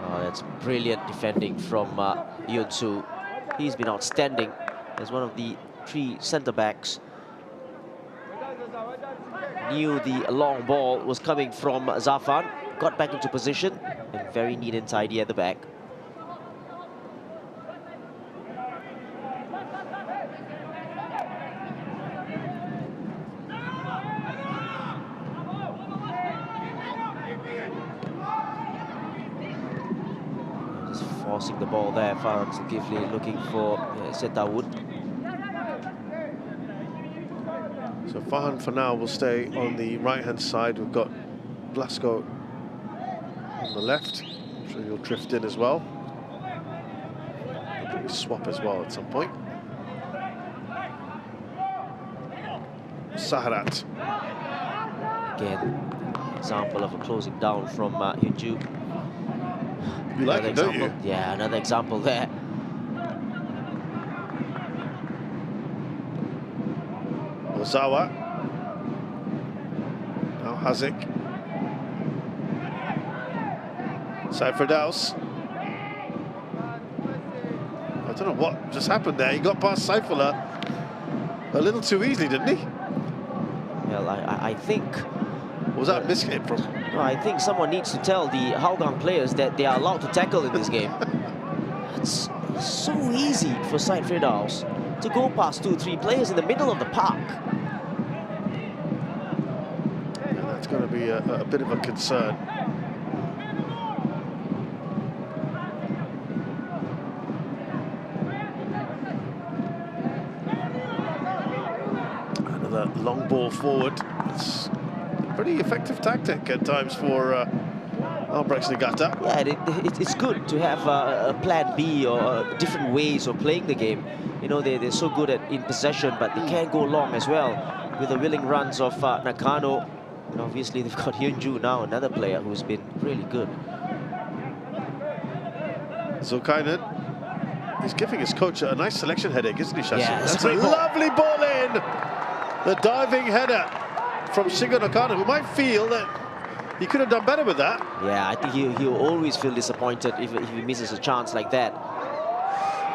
[SPEAKER 5] Oh, that's brilliant defending from Yun-Soo. He's been outstanding as one of the 3 centre-backs. Knew the long ball was coming from Zafan, got back into position, and very neat and tidy at the back. Just forcing the ball there, Farhan Zulkifli looking for Setawood.
[SPEAKER 1] So Farhan for now will stay on the right-hand side. We've got Blasco on the left. I'm sure he'll drift in as well. We'll probably swap as well at some point. Saharat.
[SPEAKER 5] Again, example of a closing down from Hyunju.
[SPEAKER 1] You like it, don't you?
[SPEAKER 5] Yeah, another example there.
[SPEAKER 1] Ozawa. Now Hazik. Seiferdaus. I don't know what just happened there. He got past Saifullah a little too easily, didn't he?
[SPEAKER 5] Well, I think...
[SPEAKER 1] Was that a mishit from...
[SPEAKER 5] No, I think someone needs to tell the Hougang players that they are allowed to tackle in this game. It's so easy for Seiferdaus to go past 2-3 players in the middle of the park.
[SPEAKER 1] Yeah, that's going to be a bit of a concern. Another long ball forward. It's a pretty effective tactic at times for Albirex Niigata.
[SPEAKER 5] Yeah, it's good to have a plan B or different ways of playing the game. You know, they're so good in possession, but they can't go long as well with the willing runs of Nakano. And obviously, they've got Hyunju now, another player who's been really good.
[SPEAKER 1] Zulkainen, he's giving his coach a nice selection headache, isn't he, Shashi?
[SPEAKER 5] Yeah,
[SPEAKER 1] that's a lovely ball in! The diving header from Shingo Nakano, who might feel that he could have done better with that.
[SPEAKER 5] Yeah, I think he'll always feel disappointed if he misses a chance like that.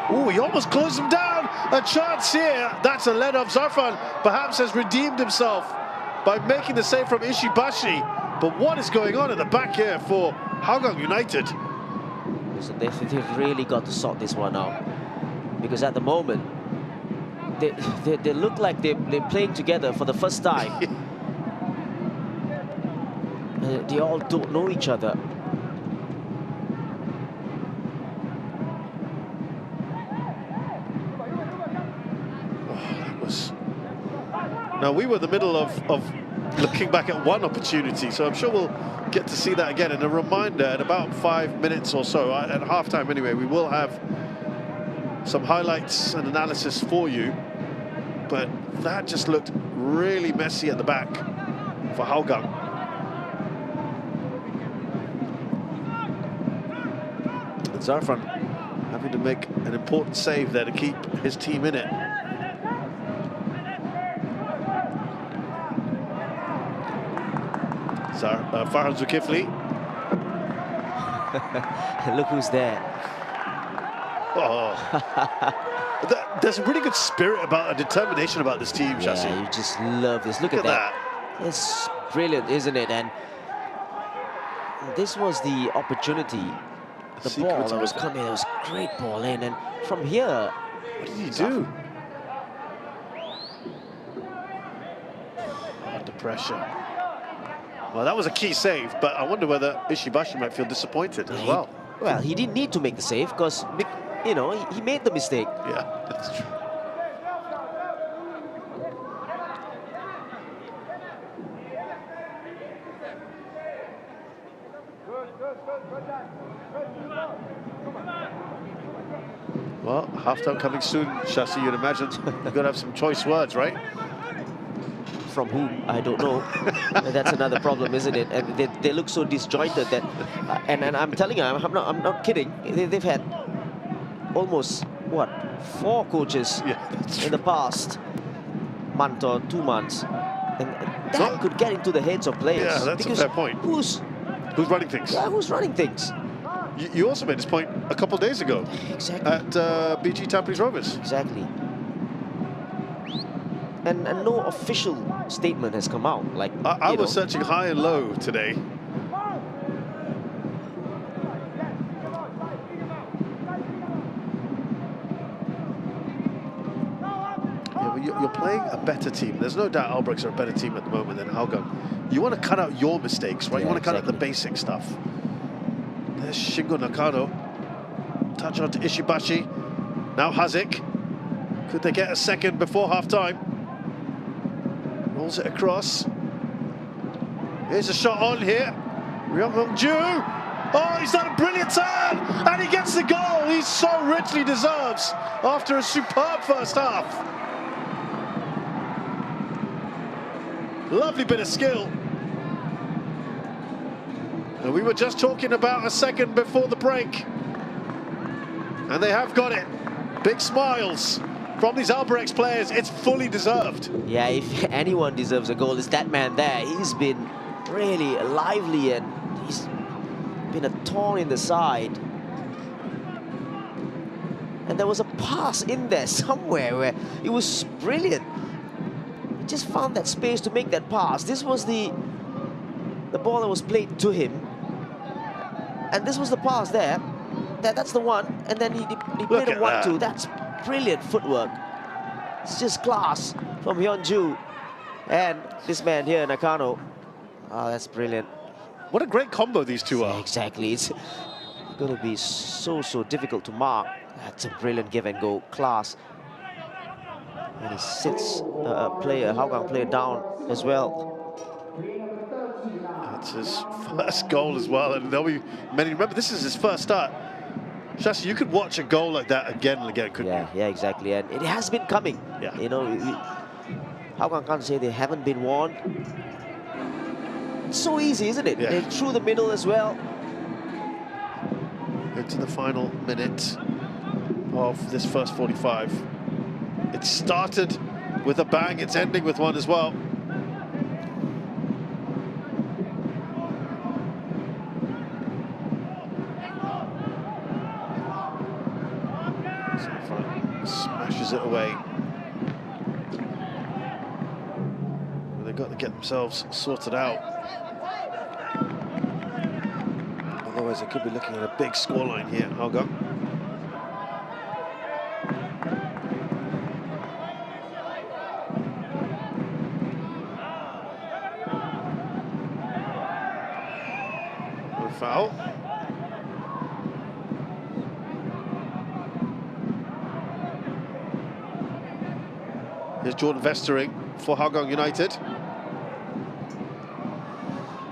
[SPEAKER 1] Oh, he almost closed him down. A chance here. That's a let-off. Zafan perhaps has redeemed himself by making the save from Ishibashi. But what is going on at the back here for Hougang United?
[SPEAKER 5] So they've really got to sort this one out. Because at the moment, they look like they're playing together for the first time. They all don't know each other.
[SPEAKER 1] Now, we were in the middle of looking back at one opportunity, so I'm sure we'll get to see that again. And a reminder, in about 5 minutes or so, at halftime anyway, we will have some highlights and analysis for you. But that just looked really messy at the back for Hougang. And Zafran having to make an important save there to keep his team in it. Farhan Zulkifli.
[SPEAKER 5] Look who's there.
[SPEAKER 1] Oh. There's a really good spirit about, a determination about this team, Shasi.
[SPEAKER 5] Yeah, you just love this. Look at that. It's brilliant, isn't it? And this was the opportunity. The ball that was coming, it was a great ball in. And from here,
[SPEAKER 1] what did he do? Under pressure. Well, that was a key save, but I wonder whether Ishibashi might feel disappointed as well.
[SPEAKER 5] Well, he didn't need to make the save because, you know, he made the mistake.
[SPEAKER 1] Yeah, that's true. Well, half-time coming soon, Shasi, you'd imagine. You've got to have some choice words, right?
[SPEAKER 5] From whom, I don't know. That's another problem, isn't it? And they look so disjointed that, and I'm telling you, I'm not kidding. They've had almost what 4 coaches in the past month or 2 months, and that could get into the heads of players.
[SPEAKER 1] Yeah, that's a fair point. Who's running things?
[SPEAKER 5] Yeah, who's running things?
[SPEAKER 1] You also made this point a couple of days ago.
[SPEAKER 5] Exactly.
[SPEAKER 1] At BG Tampines Rovers.
[SPEAKER 5] Exactly. And no official statement has come out. Like
[SPEAKER 1] I was searching high and low today. Yeah, but you're playing a better team. There's no doubt Albirex are a better team at the moment than Hougang. You want to cut out your mistakes, right?
[SPEAKER 5] Yeah,
[SPEAKER 1] you want to cut out the basic stuff. There's Shingo Nakano. Touch on to Ishibashi. Now Hazik. Could they get a second before half-time? Rolls it across. Here's a shot on here. Ryung-Ju. Oh, he's done a brilliant turn! And he gets the goal he so richly deserves after a superb first half. Lovely bit of skill. And we were just talking about a second before the break. And they have got it. Big smiles from these Albirex players. It's fully deserved.
[SPEAKER 5] Yeah, if anyone deserves a goal, it's that man there. He's been really lively and he's been a thorn in the side. And there was a pass in there somewhere where it was brilliant. He just found that space to make that pass. This was the ball that was played to him. And this was the pass there. That's the one. And then he played a 1-2. That's brilliant footwork. It's just class from Hyun-Ju. And this man here, Nakano. Oh, that's brilliant.
[SPEAKER 1] What a great combo these two are.
[SPEAKER 5] Exactly. It's going to be so difficult to mark. That's a brilliant give and go. Class. And he sits a Hougang player down as well.
[SPEAKER 1] That's his first goal as well. And there'll be many. Remember, this is his first start. Shasi, you could watch a goal like that again and again, couldn't you?
[SPEAKER 5] Yeah, exactly. And it has been coming.
[SPEAKER 1] Yeah.
[SPEAKER 5] You know, Hougang can't say they haven't been warned. It's so easy, isn't it?
[SPEAKER 1] Yeah.
[SPEAKER 5] They're through the middle as well.
[SPEAKER 1] Into the final minute of this first 45. It started with a bang, it's ending with one as well. Smashes it away. They've got to get themselves sorted out. Otherwise, they could be looking at a big scoreline here. Hougang. No foul. Here's Jordan Vestering for Hougang United.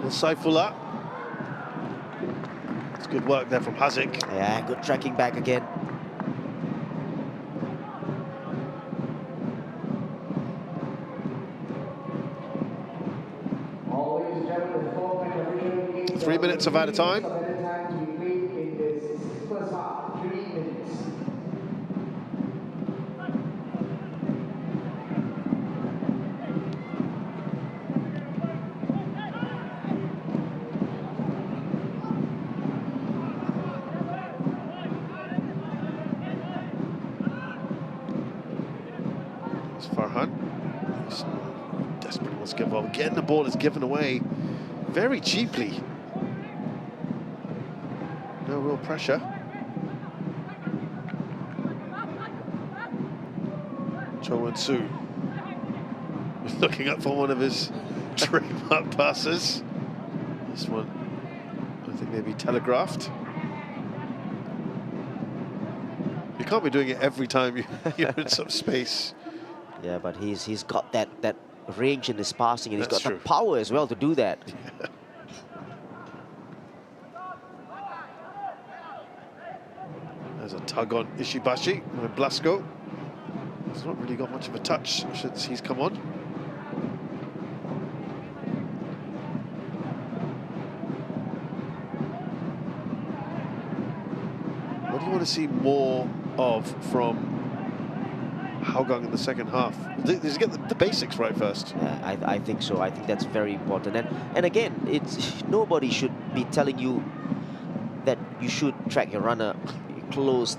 [SPEAKER 1] And Saifullah. It's good work there from Hazik.
[SPEAKER 5] Yeah, good tracking back again.
[SPEAKER 1] Three minutes of added time. It's Farhan. He's desperately wants to get involved. Again, the ball is given away very cheaply. No real pressure. Cho Won-soo is looking up for one of his trademark passes. This one, I think, maybe telegraphed. You can't be doing it every time you're in some space.
[SPEAKER 5] Yeah, but he's got that range in his passing, and he's
[SPEAKER 1] That's
[SPEAKER 5] got
[SPEAKER 1] true.
[SPEAKER 5] the power as well to do that.
[SPEAKER 1] Yeah. There's a tug on Ishibashi by Blasco. He's not really got much of a touch since he's come on. What do you want to see more of from Hougang in the second half? Let's get the basics right first.
[SPEAKER 5] Yeah, I think so. I think that's very important. And again, it's nobody should be telling you that you should track your runner close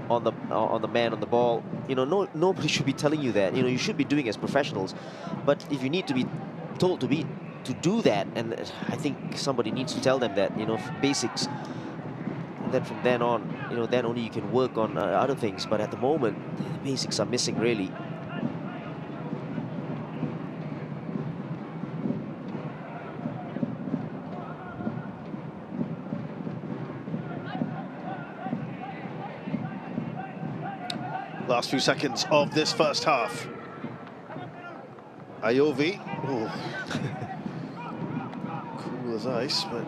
[SPEAKER 5] on the man on the ball. You know, nobody should be telling you that. You know, you should be doing as professionals. But if you need to be told to do that, and I think somebody needs to tell them that, you know, basics. And then from then on, you know, then only you can work on other things. But at the moment, the basics are missing really.
[SPEAKER 1] Last few seconds of this first half. Ayovi, cool as ice, but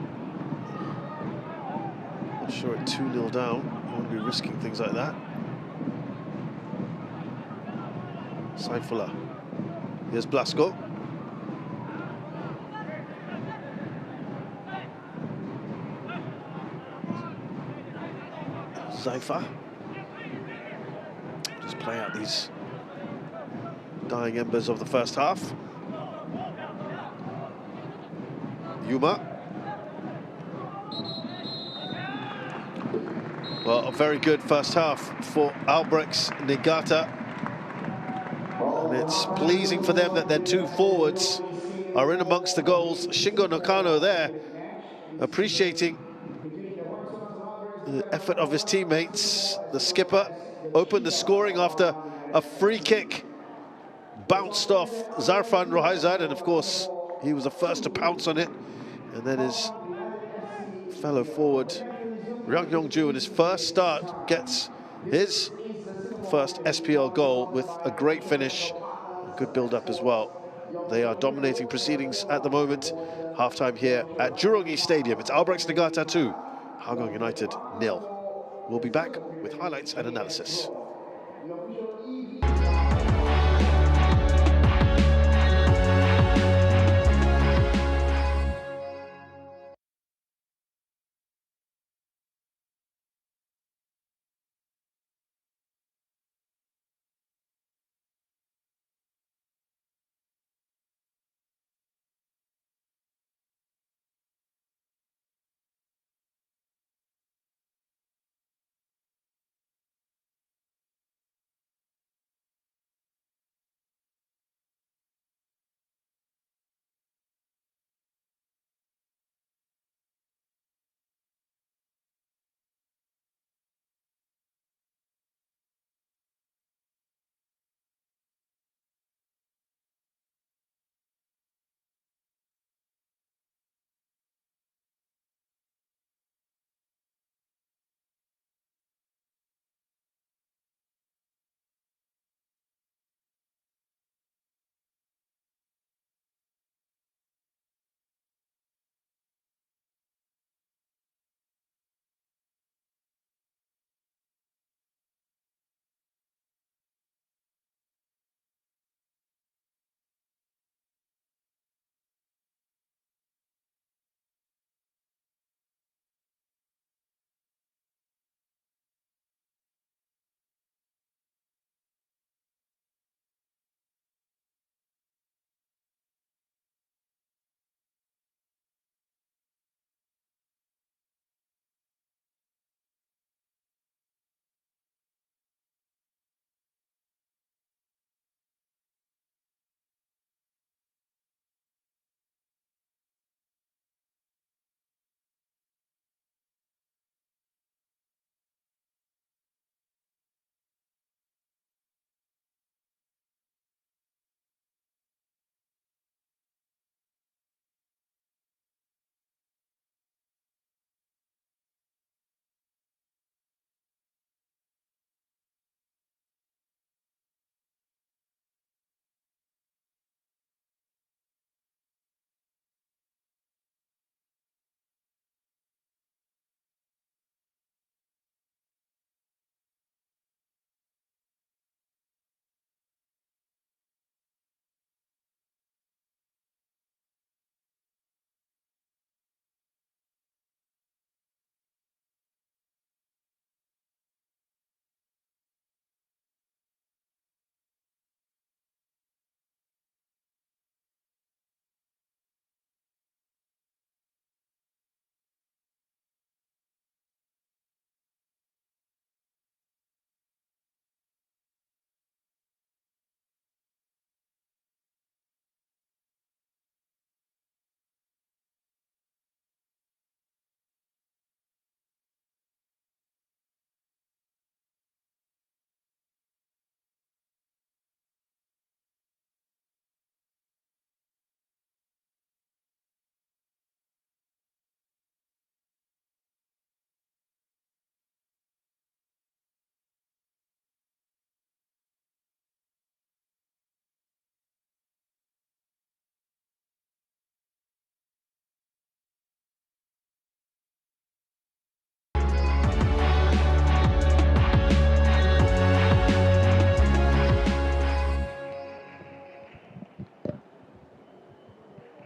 [SPEAKER 1] not sure at 2-0 down. You won't be risking things like that. Saifullah. Here's Blasco. Zaifa. Just play out these dying embers of the first half. Yuma. Well, a very good first half for Albirex Niigata. And it's pleasing for them that their two forwards are in amongst the goals. Shingo Nakano there, appreciating the effort of his teammates. The skipper opened the scoring after a free kick bounced off Zarfan Rohaizad, and of course he was the first to pounce on it. And then his fellow forward Ryang Yong-ju in his first start gets his first SPL goal with a great finish, a good build-up as well. They are dominating proceedings at the moment. Halftime here at Jurong East Stadium. It's Albirex Niigata 2, Hougang United 0. We'll be back with highlights and analysis.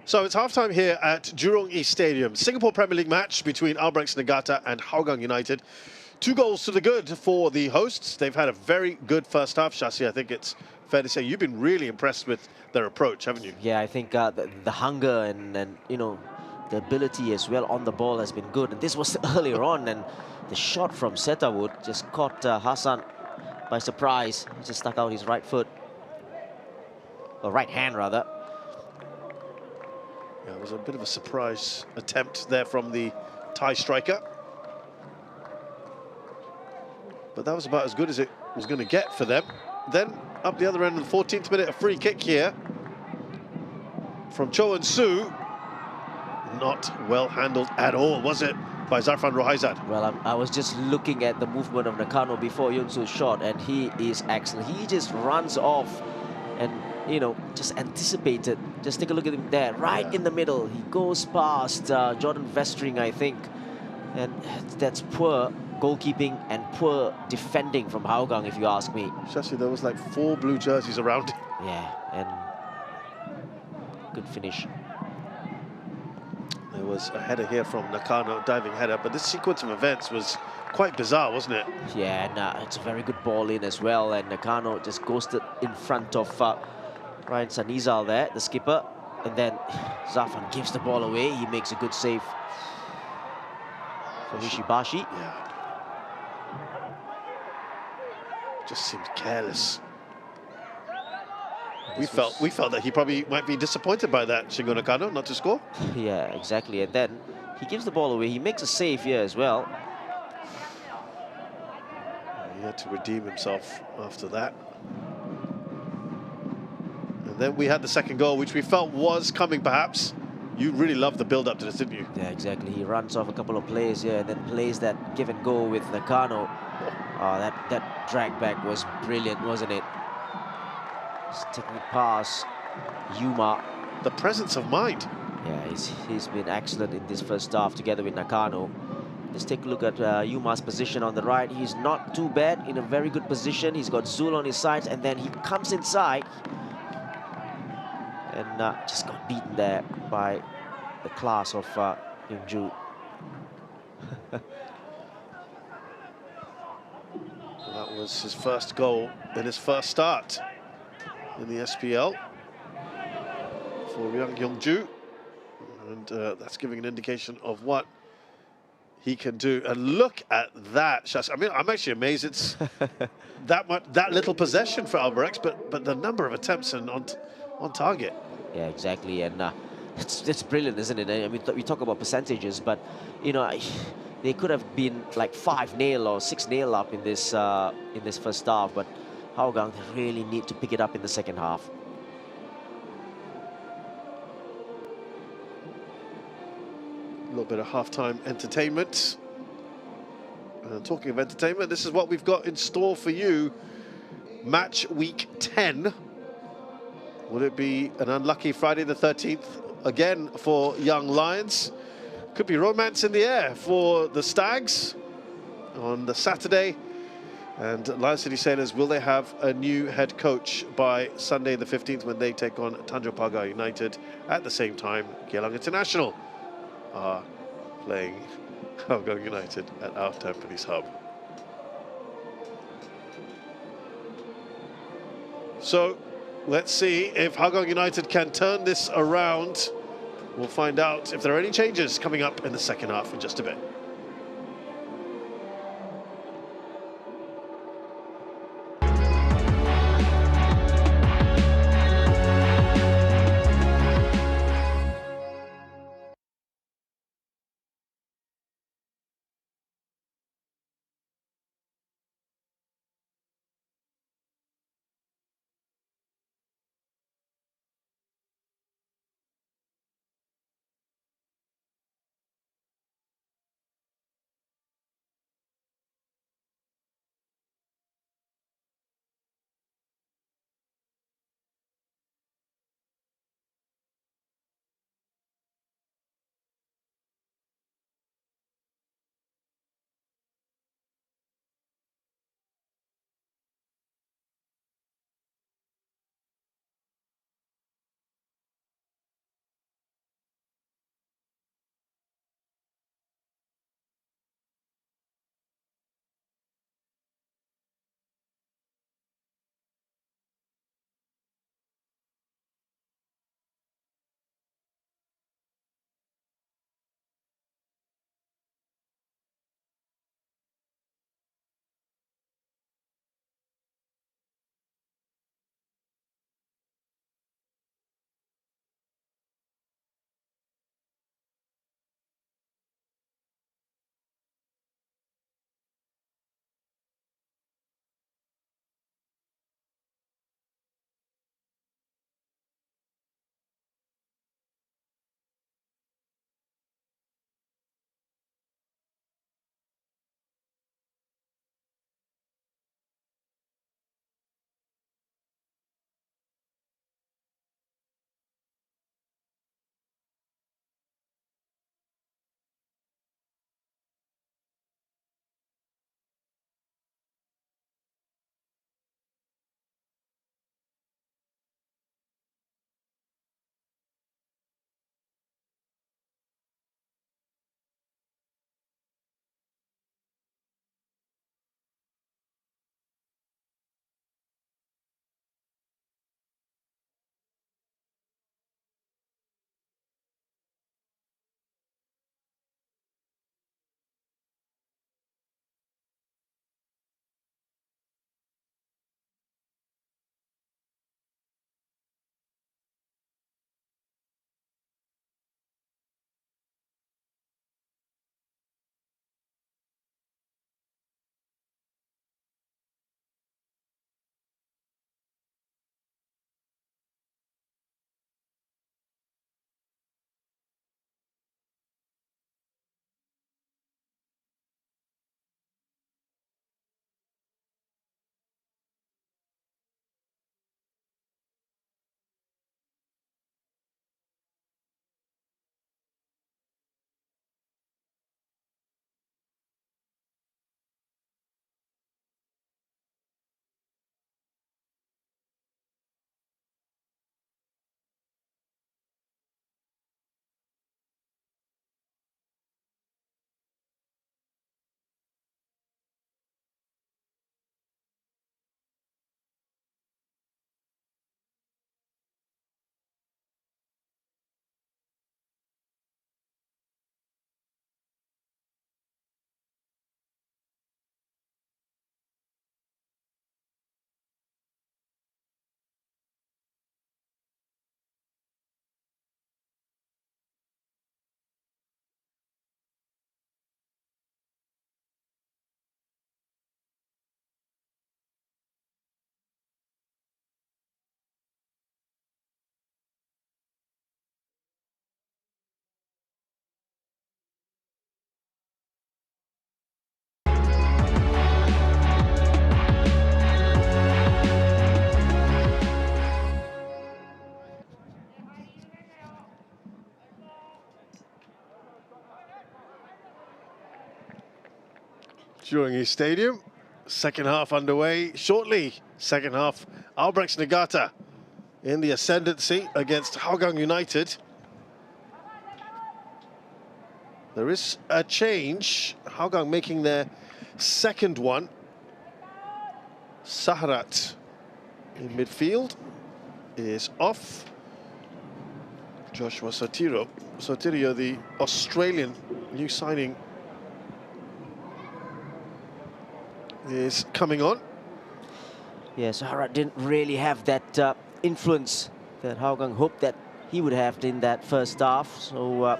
[SPEAKER 1] So it's halftime here at Jurong East Stadium. Singapore Premier League match between Albirex Niigata and Hougang United. 2 goals to the good for the hosts. They've had a very good first half, Shashi. I think it's fair to say you've been really impressed with their approach, haven't you?
[SPEAKER 5] Yeah, I think the hunger and you know, the ability as well on the ball has been good. And this was earlier on, and the shot from Setawood just caught Hassan by surprise. He just stuck out his right foot, or right hand rather.
[SPEAKER 1] Yeah, it was a bit of a surprise attempt there from the Thai striker. But that was about as good as it was going to get for them. Then up the other end in the 14th minute, a free kick here from Cho and Su. Not well handled at all, was it, by Zarfan Rohaizad?
[SPEAKER 5] Well, I was just looking at the movement of Nakano before Yunsu's shot, and he is excellent. He just runs off and, you know, just anticipated. Just take a look at him there, right in the middle. He goes past Jordan Vestring, I think. And that's poor goalkeeping and poor defending from Hougang, if you ask me.
[SPEAKER 1] Shashi, there was like 4 blue jerseys around him.
[SPEAKER 5] Yeah, and good finish.
[SPEAKER 1] There was a header here from Nakano, diving header, but this sequence of events was quite bizarre, wasn't it?
[SPEAKER 5] Yeah, and it's a very good ball in as well, and Nakano just ghosted in front of Ryan Sanizal there, the skipper, and then Zafan gives the ball away. He makes a good save from Ishibashi.
[SPEAKER 1] Yeah. Just seemed careless. We felt that he probably might be disappointed by that, Shingo Nakano, not to score.
[SPEAKER 5] Yeah, exactly. And then he gives the ball away. He makes a save here as well.
[SPEAKER 1] He had to redeem himself after that. And then we had the second goal, which we felt was coming, perhaps. You really loved the build-up to this, didn't you?
[SPEAKER 5] Yeah, exactly. He runs off a couple of plays here and then plays that give and go with Nakano. That drag back was brilliant, wasn't it? Just taking it past Yuma.
[SPEAKER 1] The presence of mind.
[SPEAKER 5] Yeah, he's been excellent in this first half together with Nakano. Let's take a look at Yuma's position on the right. He's not too bad, in a very good position. He's got Zul on his sides, and then he comes inside and just got beaten there by the class of Youngju.
[SPEAKER 1] That was his first goal in his first start in the SPL for young Youngju, and that's giving an indication of what he can do. And look at that, Shas. I mean, I'm actually amazed it's that little possession for Albirex, but the number of attempts and on target.
[SPEAKER 5] Yeah, exactly, and it's brilliant, isn't it? I mean, we talk about percentages, but you know, they could have been like 5-0 or 6-0 up in this first half, but Hougang really need to pick it up in the second half.
[SPEAKER 1] A little bit of halftime entertainment. Talking of entertainment, this is what we've got in store for you. Match week 10. Would it be an unlucky Friday the 13th again for Young Lions? Could be romance in the air for the Stags on the Saturday. And Lion City Sailors, will they have a new head coach by Sunday the 15th when they take on Tanjung Pagar United? At the same time, Geylang International are playing Hougang United at our Tampines hub. So let's see if Hougang United can turn this around. We'll find out if there are any changes coming up in the second half in just a bit. Jurong Stadium. Second half underway shortly. Second half, Albirex Niigata in the ascendancy against Hougang United. There is a change. Hougang making their second one. Saharat in midfield is off. Joshua Sotirio, the Australian new signing, is coming on.
[SPEAKER 5] Yeah, Saharat didn't really have that influence that Hougang hoped that he would have in that first half. So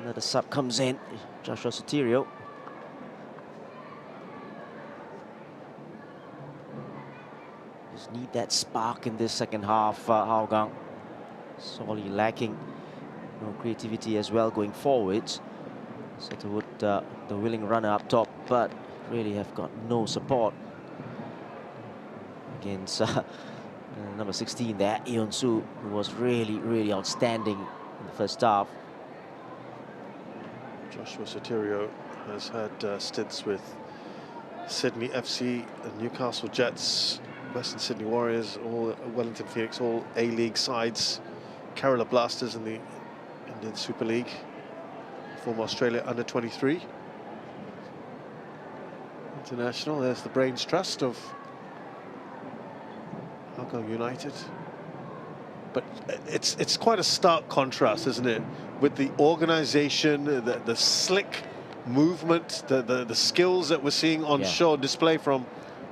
[SPEAKER 5] another sub comes in, Joshua Sotirio. Just need that spark in this second half, Hougang. Sorely lacking creativity as well going forwards. Setterwood, the willing runner up top, but really have got no support against number 16 there, Eun-Soo, who was really outstanding in the first half.
[SPEAKER 1] Joshua Sotirio has had stints with Sydney FC, the Newcastle Jets, Western Sydney Warriors, all Wellington Phoenix, all A-League sides, Kerala Blasters in the Indian Super League, former Australia under-23 international. There's the brains trust of Hougang United. But it's quite a stark contrast, isn't it, with the organisation, the slick movement, the skills that we're seeing on show display from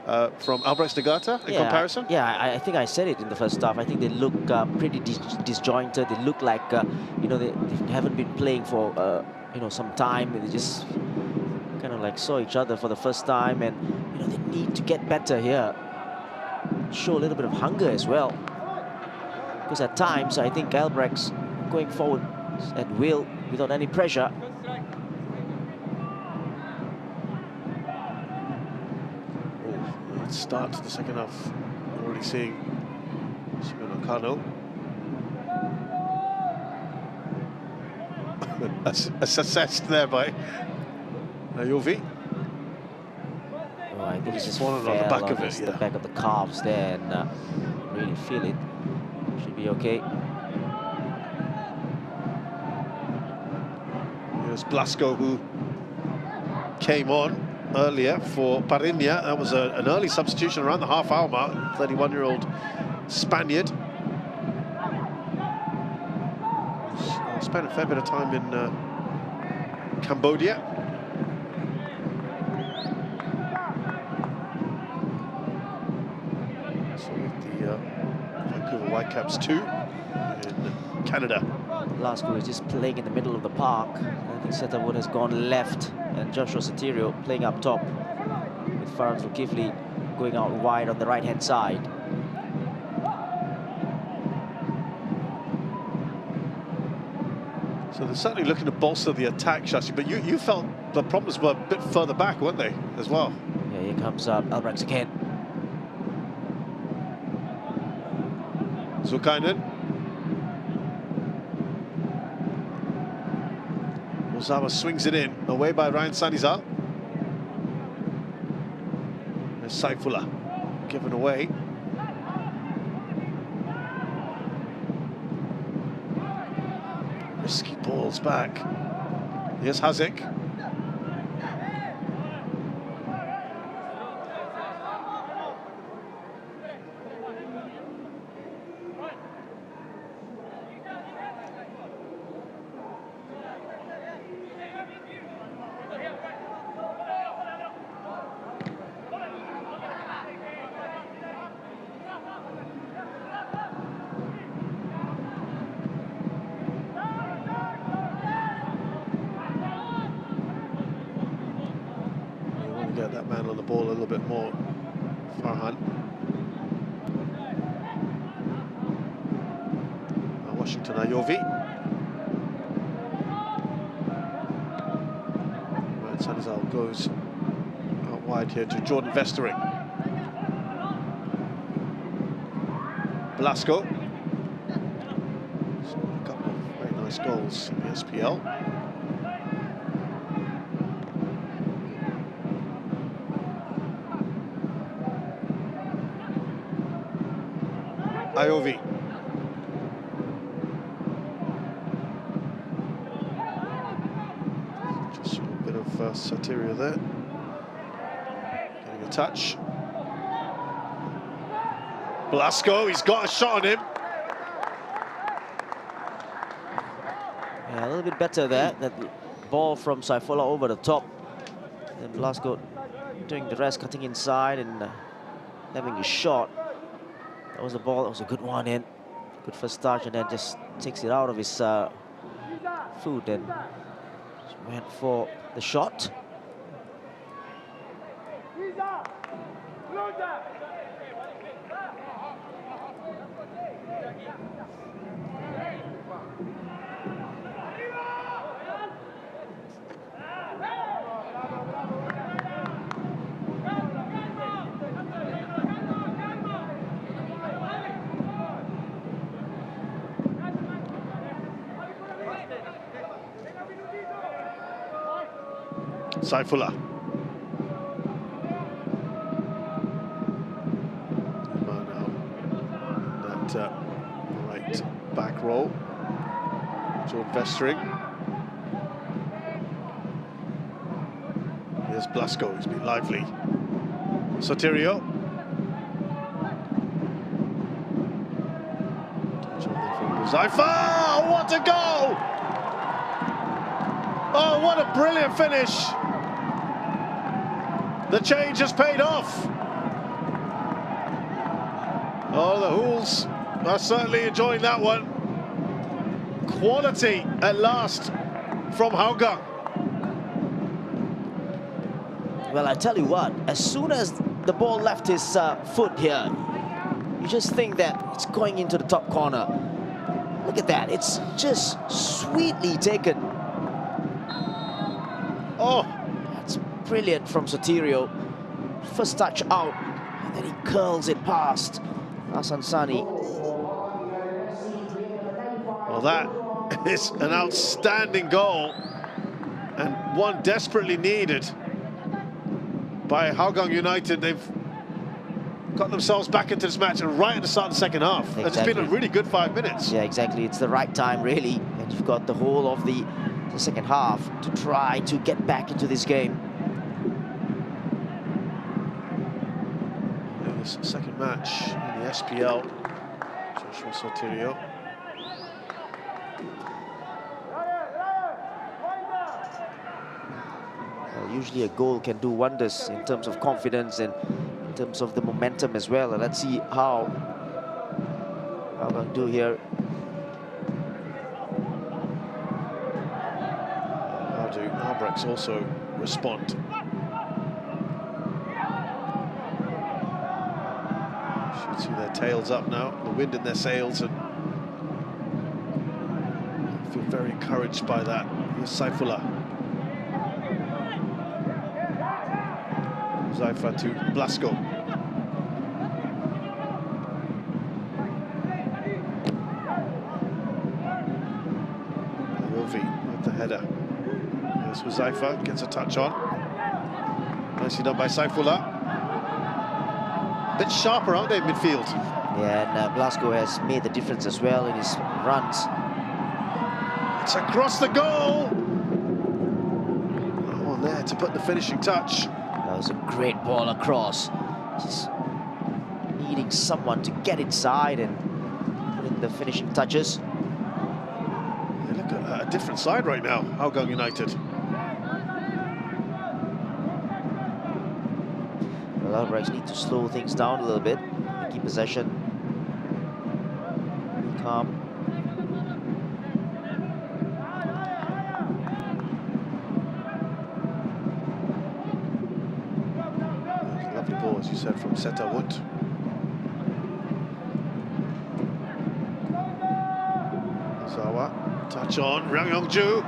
[SPEAKER 1] Albirex Niigata in comparison?
[SPEAKER 5] Yeah, I think I said it in the first half. I think they look pretty disjointed. They look like, you know, they haven't been playing for, you know, some time. They just kind of like saw each other for the first time, and, you know, they need to get better here. Show a little bit of hunger as well. Because at times, I think Albirex going forward at will, without any pressure.
[SPEAKER 1] Start to the second half, already seeing Simon Kano. Assessed there by Ayovi.
[SPEAKER 5] Oh, I think he's just
[SPEAKER 1] fallen on the back of it,
[SPEAKER 5] the back of the calves there, and really feel it. Should be okay.
[SPEAKER 1] Here's Blasco, who came on earlier for Parinya. That was an early substitution around the half-hour mark. 31-year-old Spaniard. Spent a fair bit of time in Cambodia. So with the Vancouver Whitecaps too in Canada.
[SPEAKER 5] Blasco is just playing in the middle of the park. I think Setterwood has gone left, and Joshua Sotirio playing up top, with Farhan Zulkifli going out wide on the right-hand side.
[SPEAKER 1] So they're certainly looking to bolster the attack, Shashi, but you felt the problems were a bit further back, weren't they, as well?
[SPEAKER 5] Yeah, here comes Albirex again.
[SPEAKER 1] Zulkainen. Ozawa swings it in, away by Ryan Sanizal. There's Saifullah, given away. Risky balls back. Here's Hazic. Get that man on the ball a little bit more, Farhan. Washington Ayovi. Ryan Sanizal goes out wide here to Jordan Vestering. Blasco. So a couple of very nice goals in the SPL. Iovi. Just a bit of Soterio there. Getting a touch. Blasco, he's got a shot on him.
[SPEAKER 5] Yeah, a little bit better there. That ball from Saifola over the top. And Blasco doing the rest, cutting inside and having a shot. That was the ball, that was a good one in. Good first touch, and then just takes it out of his foot and just went for the shot.
[SPEAKER 1] Saifola. That right back roll. Jordan Vestering. Here's Blasco, he's been lively. Soterio. Touch on there from Zaifa! What a goal! Oh, what a brilliant finish! The change has paid off. Oh, the Hools are certainly enjoying that one. Quality at last from Hougang.
[SPEAKER 5] Well, I tell you what, as soon as the ball left his foot here, you just think that it's going into the top corner. Look at that, it's just sweetly taken.
[SPEAKER 1] Oh,
[SPEAKER 5] that's brilliant from Soterio. First touch out, and then he curls it past Hasan Sani.
[SPEAKER 1] well, that is an outstanding goal and one desperately needed by Hougang United. They've got themselves back into this match and right at the start of the second half.
[SPEAKER 5] Exactly.
[SPEAKER 1] It's been a really good 5 minutes.
[SPEAKER 5] Yeah, exactly. It's the right time, really. And you've got the whole of the second half to try to get back into this game.
[SPEAKER 1] This second match in the SPL. Joshua Soterio.
[SPEAKER 5] Well, usually a goal can do wonders in terms of confidence and in terms of the momentum as well. And let's see how Hougang do here.
[SPEAKER 1] How do Albirex also respond? Should see their tails up now, the wind in their sails, and I feel very encouraged by that. Here's Saifola. Zaifa to Blasco. Iovi with the header. Here's Huzaifa, gets a touch on. Nicely done by Saifola. Bit sharper, aren't they, in midfield?
[SPEAKER 5] Yeah, and Blasco has made the difference as well in his runs.
[SPEAKER 1] It's across the goal. No one there to put the finishing touch.
[SPEAKER 5] That was a great ball across. Just needing someone to get inside and put in the finishing touches.
[SPEAKER 1] They look at a different side right now, Hougang United.
[SPEAKER 5] Well, Albirex need to slow things down a little bit, keep possession, be calm.
[SPEAKER 1] Lovely ball, as you said, from Seta Wood. Zawa, touch on, Rang Yongju.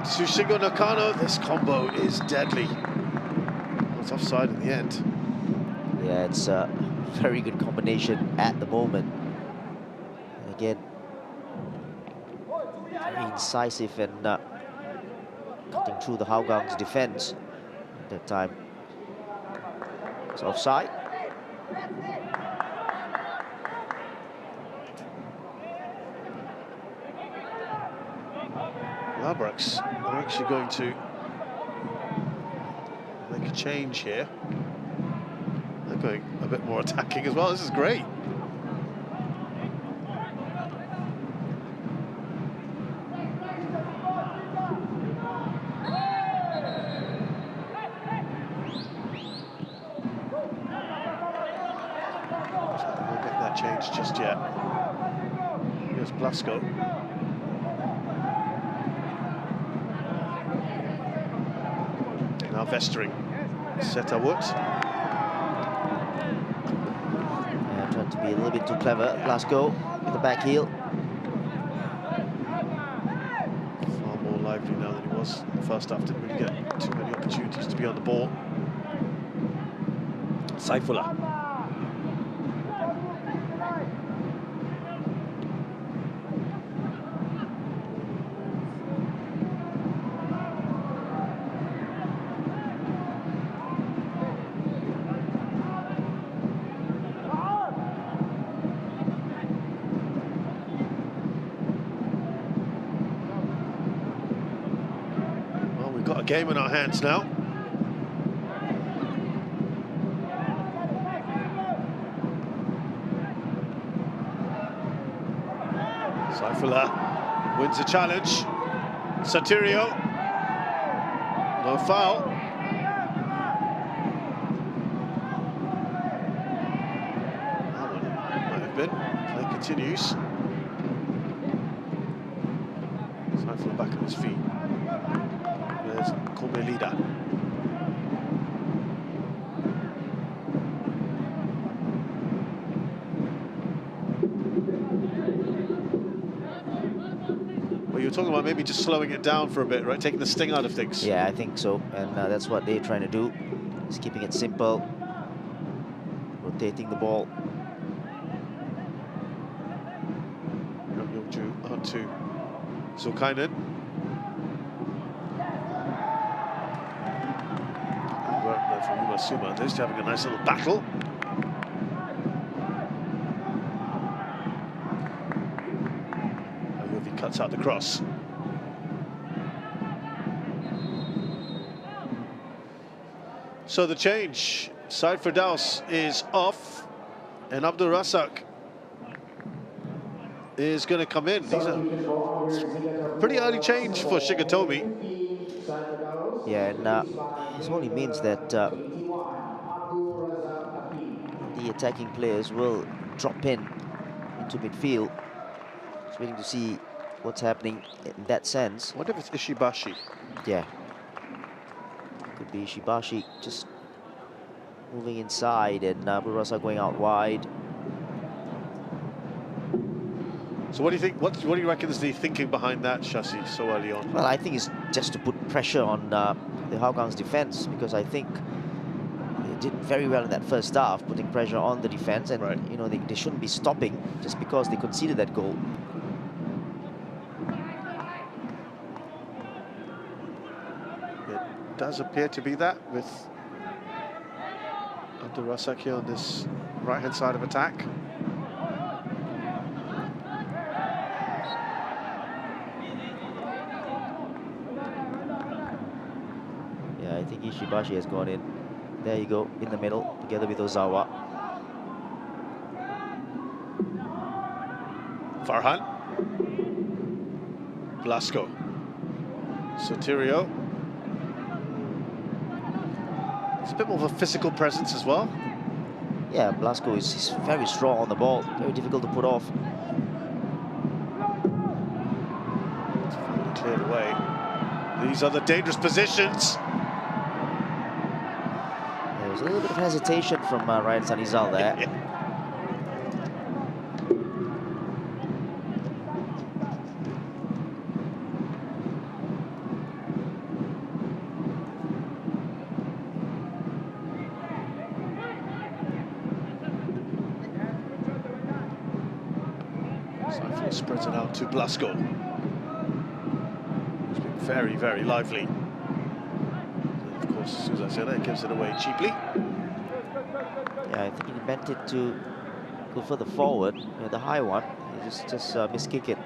[SPEAKER 1] Tsushigo Nakano, this combo is deadly. It's offside in the end.
[SPEAKER 5] Yeah, it's a very good combination at the moment. And again, very incisive and cutting through the Hougang's defense at that time. It's offside.
[SPEAKER 1] Albirex are actually going to make a change here. They're going a bit more attacking as well. This is great. Change just yet. Here's Blasco. Now Vestering. Setawut.
[SPEAKER 5] Yeah, trying to be a little bit too clever. Blasco with the back heel.
[SPEAKER 1] Far more lively now than he was in the first half. Didn't really get too many opportunities to be on the ball. Saifullah. Got a game in our hands now. Saifullah wins the challenge. Satirio, no foul. That one might have been. Play continues. Saifullah back on his feet. Leader. Well, you were talking about maybe just slowing it down for a bit, right? Taking the sting out of things.
[SPEAKER 5] Yeah, I think so, and that's what they're trying to do. Just keeping it simple, rotating the ball.
[SPEAKER 1] On to Zulkainen. From Umasuma. They're just having a nice little battle. Ayovi cuts out the cross. So the change. Said Firdaus is off, and Abdul Razak is going to come in. These are pretty early change for Shigatomi.
[SPEAKER 5] Yeah, and this only means that the attacking players will drop into midfield. Just waiting to see what's happening in that sense.
[SPEAKER 1] What if it's Ishibashi?
[SPEAKER 5] Yeah, could be Ishibashi just moving inside and Burasa going out wide.
[SPEAKER 1] So what do you think? What do you reckon is the thinking behind that, Shasi, so early on?
[SPEAKER 5] Well, I think it's just to put pressure on the Hougang's defense, because I think they did very well in that first half, putting pressure on the defense, and
[SPEAKER 1] right.
[SPEAKER 5] You know, they shouldn't be stopping just because they conceded that goal.
[SPEAKER 1] It does appear to be that, with Abdul Razak here on this right-hand side of attack.
[SPEAKER 5] I think Ishibashi has gone in. There you go, in the middle, together with Ozawa.
[SPEAKER 1] Farhan. Blasco. Sotirio. It's a bit more of a physical presence as well.
[SPEAKER 5] Yeah, Blasco is very strong on the ball, very difficult to put off.
[SPEAKER 1] It's finally cleared away. These are the dangerous positions.
[SPEAKER 5] There was a little bit of hesitation from Ryan Sanizal there.
[SPEAKER 1] Saifullah spreads it out to Blasco. He's been very, very lively. And of course, as soon as I said that, gives it away cheaply.
[SPEAKER 5] Yeah, I think he meant it to go further forward, you know, the high one. He just miskick it.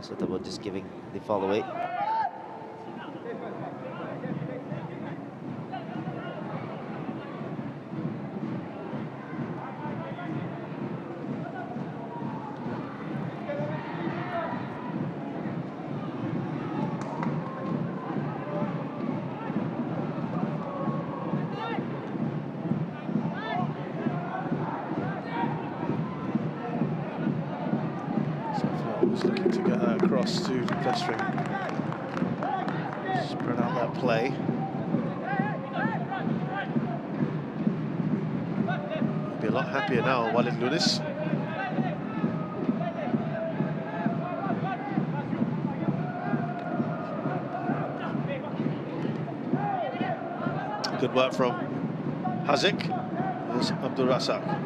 [SPEAKER 5] So they were just giving the foul away.
[SPEAKER 1] Was looking to get that across to Vestring. Spread out that play. He'll be a lot happier now, Walid Lunis. Good work from Hazik. There's Abdul Razak.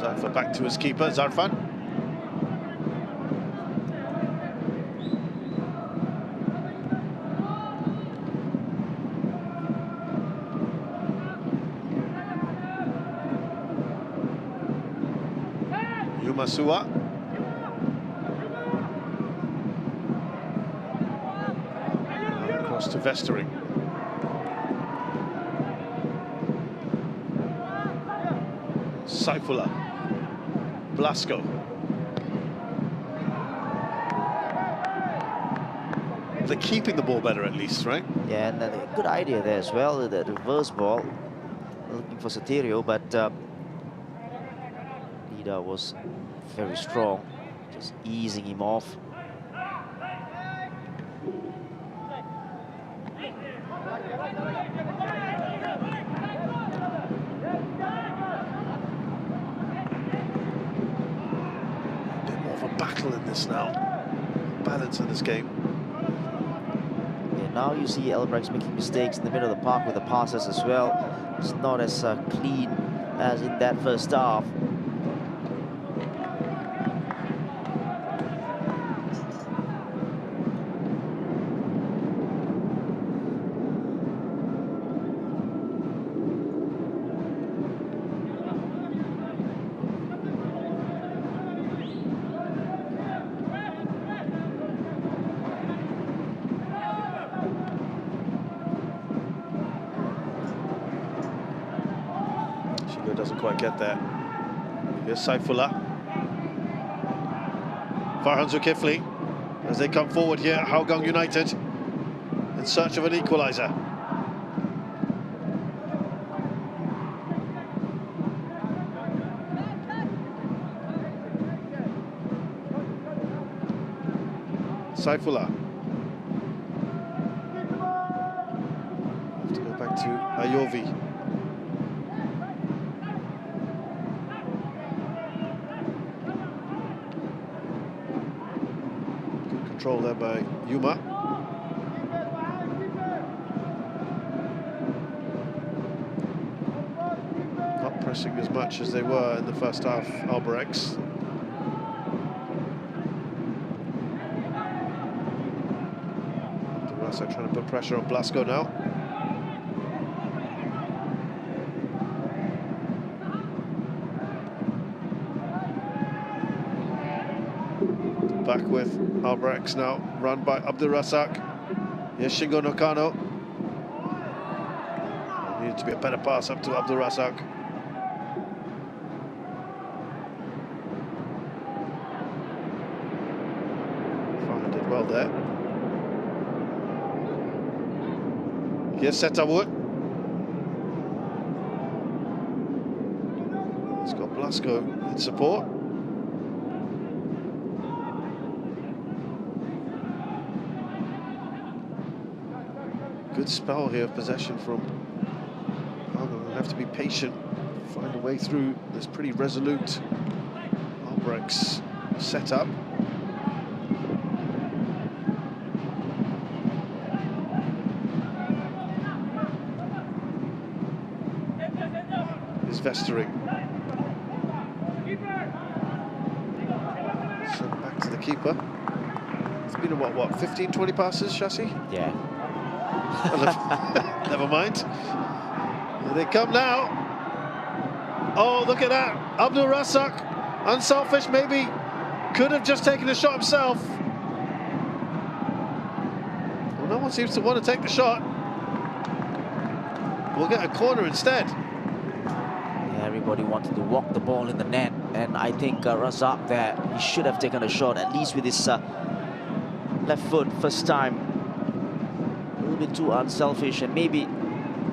[SPEAKER 1] Zarfan back to his keeper, Zarfan. Yumasua. Across to Vestering. Saifullah. Blasco. They're keeping the ball better at least, right?
[SPEAKER 5] Yeah, and a good idea there as well, the reverse ball. Looking for Soterio, but Lida was very strong, just easing him off.
[SPEAKER 1] Battle in this now, balance in this game.
[SPEAKER 5] Yeah, now you see Albirex making mistakes in the middle of the park with the passes as well. It's not as clean as in that first half.
[SPEAKER 1] Doesn't quite get there. Here's Saifullah. Farhan Zulkifli as they come forward here at Hougang United in search of an equaliser. Saifullah. Have to go back to Ayovi. Control there by Yuma. Not pressing as much as they were in the first half, Albirex. Razak trying to put pressure on Blasco now. Back with Albirex now, run by Abdul Razak. Here's Shingo Nakano. There needed to be a better pass up to Abdul Razak. Farhan did well there. Here's Setawut. He's got Blasco in support. Good spell here of possession from Hougang. We'll have to be patient, find a way through this pretty resolute Albirex setup. Here's Vestering. Sent back to the keeper. It's been, what, 15, 20 passes, Shasi?
[SPEAKER 5] Yeah.
[SPEAKER 1] Never mind. Here they come now. Oh, look at that. Abdul Razak, unselfish maybe. Could have just taken the shot himself. Well, no one seems to want to take the shot. We'll get a corner instead.
[SPEAKER 5] Yeah, everybody wanted to walk the ball in the net, and I think Razak there, he should have taken a shot, at least with his left foot, first time. A little bit too unselfish and maybe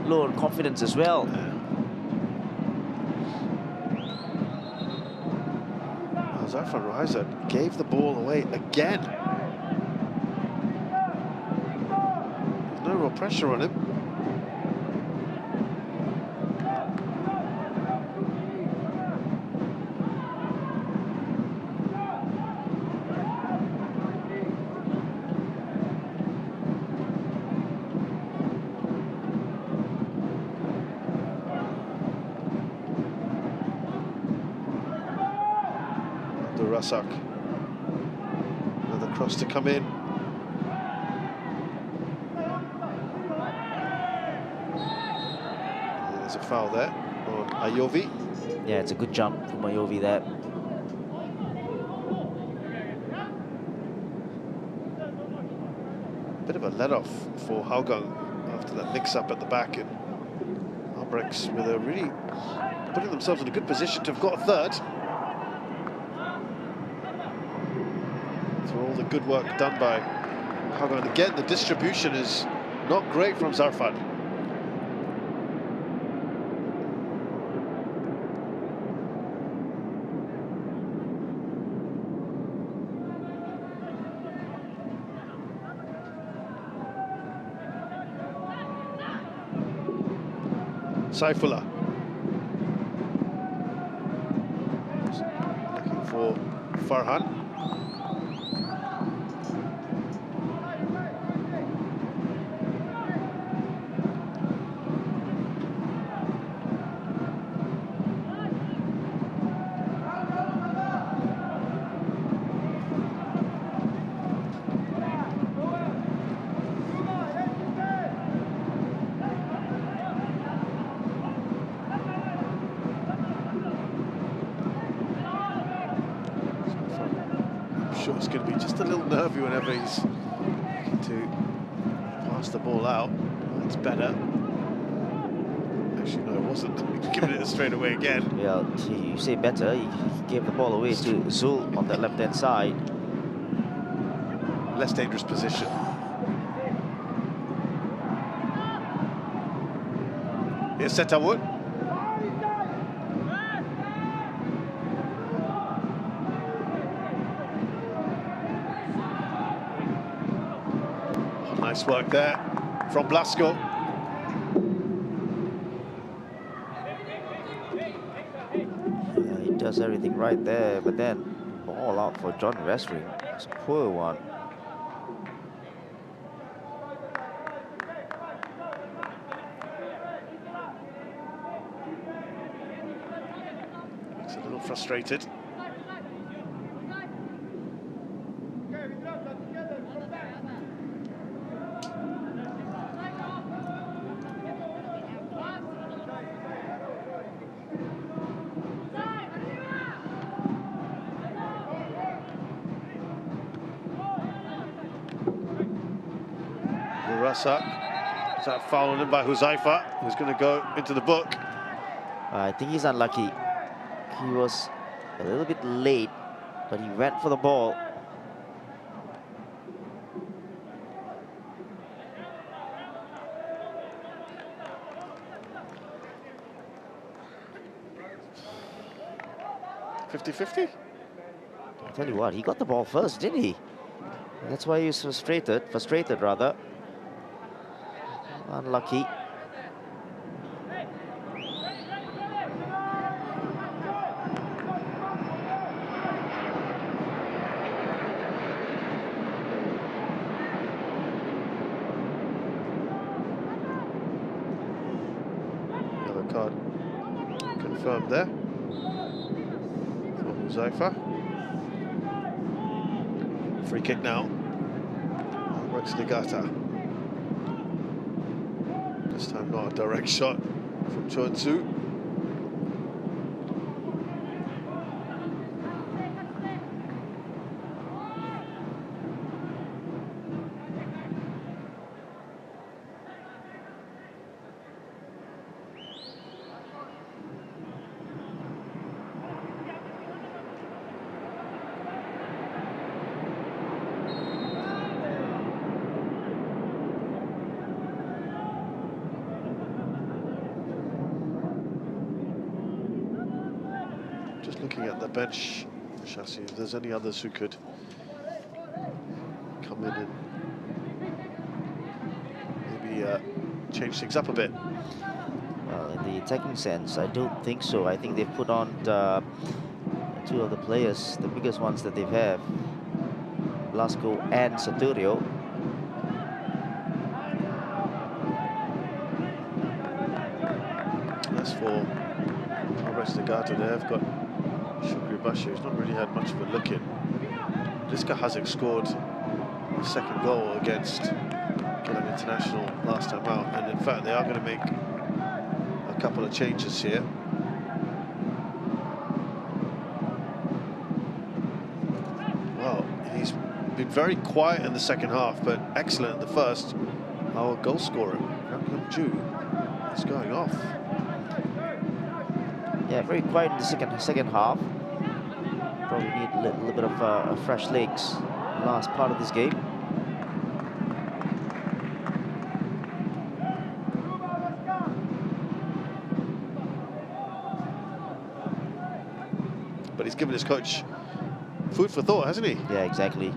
[SPEAKER 5] low on confidence as well.
[SPEAKER 1] Zafran Raisa gave the ball away again. There's no real pressure on him. Razak. Another cross to come in. There's a foul there on Ayovi.
[SPEAKER 5] Yeah, it's a good jump from Ayovi there.
[SPEAKER 1] Bit of a let-off for Hougang after that mix-up at the back, and Albirex with a really putting themselves in a good position to have got a third. All the good work done by Hougang. And again, the distribution is not great from Zarfan. Saifullah. Looking for Farhan. It's going to be just a little nervy whenever he's looking to pass the ball out. That's better. Actually, no, it wasn't. He's giving it straight away again.
[SPEAKER 5] Yeah, you say better. He gave the ball away to Zul on that left-hand side.
[SPEAKER 1] Less dangerous position. Here's Setawut. Nice work there from Blasco.
[SPEAKER 5] Yeah, he does everything right there, but then ball out for John Westring. It's a poor one.
[SPEAKER 1] He's a little frustrated. Razak. Is that foul on him by Huzaifa, who's going to go into the book?
[SPEAKER 5] I think he's unlucky. He was a little bit late, but he went for the ball.
[SPEAKER 1] (50-50).
[SPEAKER 5] I tell you what, he got the ball first, didn't he? That's why he was frustrated rather. Unlucky.
[SPEAKER 1] Yellow card confirmed there for Huzaifa. Free kick now. Niigata. This time not a direct shot from Chon-Su. Just looking at the bench, Chassis, if there's any others who could come in and maybe change things up a bit.
[SPEAKER 5] Well, in the attacking sense, I don't think so. I think they've put on two of the players, the biggest ones that they have, Blasco and Saturio.
[SPEAKER 1] As for Albirex Niigata, they've got Shukribashi, who's not really had much of a look in. Liska Hazic scored the second goal against Geylang International last time out, and in fact they are going to make a couple of changes here. Well, he's been very quiet in the second half, but excellent in the first. Our goal scorer, Nam Ju, is going off.
[SPEAKER 5] Yeah, very quiet in the second half. Probably need a little bit of fresh legs last part of this game.
[SPEAKER 1] But he's given his coach food for thought, hasn't he?
[SPEAKER 5] Yeah, exactly.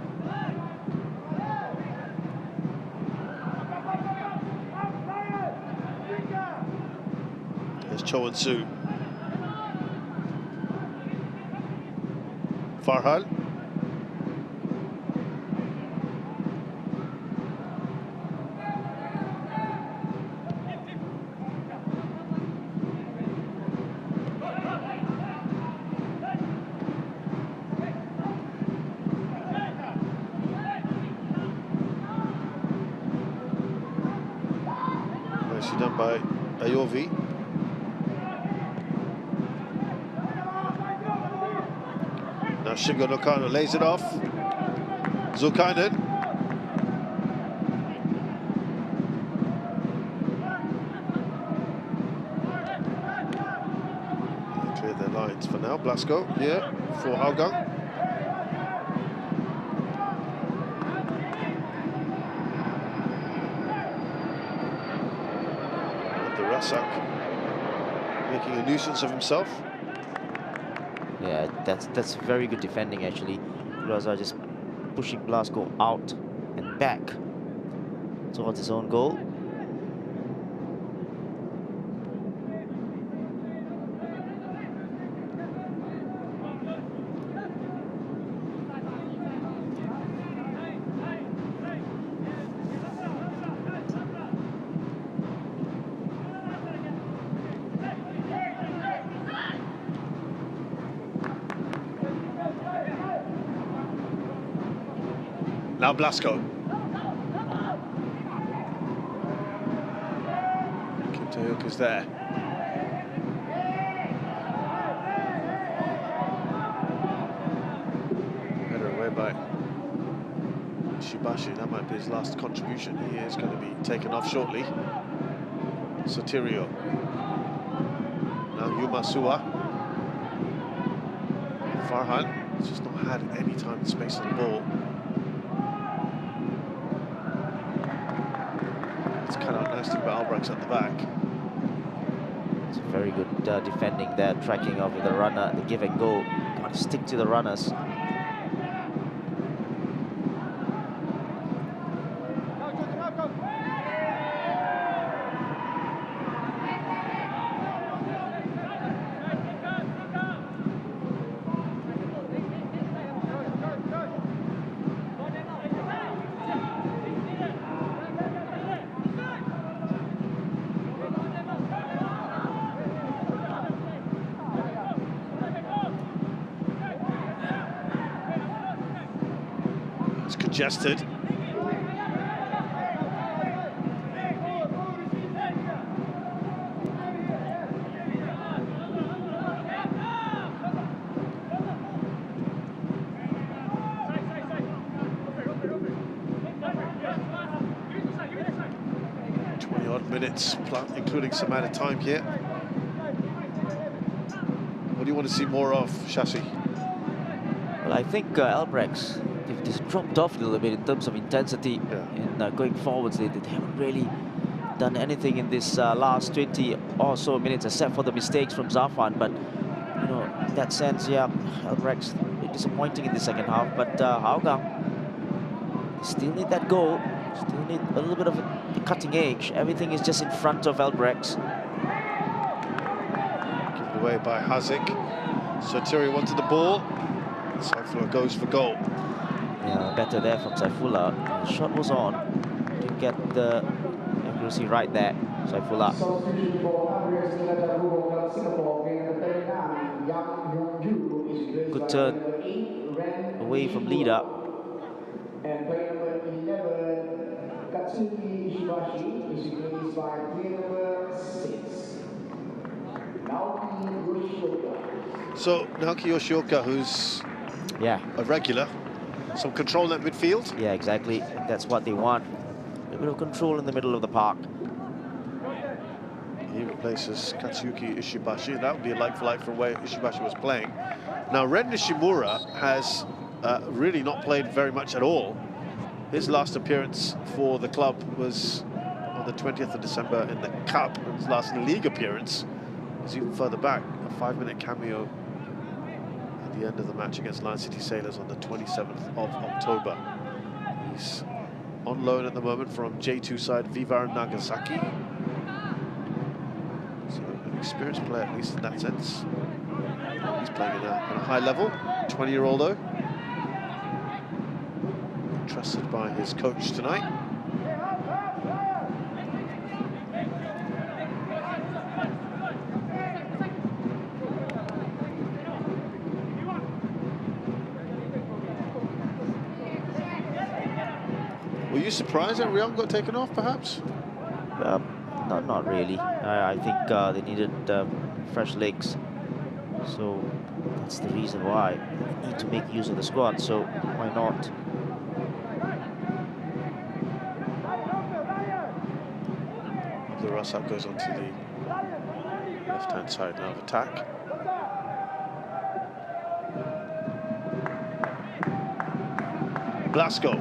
[SPEAKER 1] There's Cho and Su. Farhal. Nicely done by Ayovi. Now Shingo Nakano lays it off. Zulkarnain. Clear their lines for now. Blasco here for Hougang. Rasak making a nuisance of himself.
[SPEAKER 5] Yeah, that's very good defending actually. Raza just pushing Blasco out and back towards his own goal.
[SPEAKER 1] Now Blasco. Kim Tae-hyuk is there. Better away by Shibashi. That might be his last contribution. He is going to be taken off shortly. Sotirio. Now Yuma Sua. Farhan has just not had any time and space on the ball. Nicely by Albirex at the back.
[SPEAKER 5] It's very good defending there, tracking over the runner, the give and go. Got to stick to the runners.
[SPEAKER 1] Congested. minutes, including some added time here. What do you want to see more of, Shashi?
[SPEAKER 5] Well, I think Albirex, they've just dropped off a little bit in terms of intensity.
[SPEAKER 1] Yeah.
[SPEAKER 5] In going forwards. They haven't really done anything in this last 20 or so minutes, except for the mistakes from Zafan. But you know, in that sense, yeah, Albirex disappointing in the second half. But Hougang still need that goal. Still need a little bit of the cutting edge. Everything is just in front of Albirex.
[SPEAKER 1] Given away by Hazic. Sotiri wanted the ball. Saifullah goes for goal.
[SPEAKER 5] Yeah, better there from Saifullah. The shot was on. Didn't get the accuracy right there, Saifullah. Good turn away from leader.
[SPEAKER 6] And player number 11, Katsuki Ishibashi, is replaced by player number 6, Naoki Yoshioka.
[SPEAKER 1] So, Naoki Yoshioka, who's a regular, some control at midfield.
[SPEAKER 5] Yeah, exactly. That's what they want. A bit of control in the middle of the park.
[SPEAKER 1] He replaces Katsuki Ishibashi. That would be a like-for-like from where Ishibashi was playing. Now, Ren Nishimura has really not played very much at all. His last appearance for the club was on the 20th of December in the Cup. His last league appearance was even further back, a 5-minute cameo at the end of the match against Lion City Sailors on the 27th of October. He's on loan at the moment from J2 side Vivar Nagasaki. So an experienced player, at least in that sense. He's playing at a high level, 20-year-old though. Trusted by his coach tonight. Were you surprised that Riyang got taken off, perhaps?
[SPEAKER 5] Not really. I think they needed fresh legs. So that's the reason why they need to make use of the squad. So why not?
[SPEAKER 1] Rasap goes onto the left-hand side now of attack. Blasco.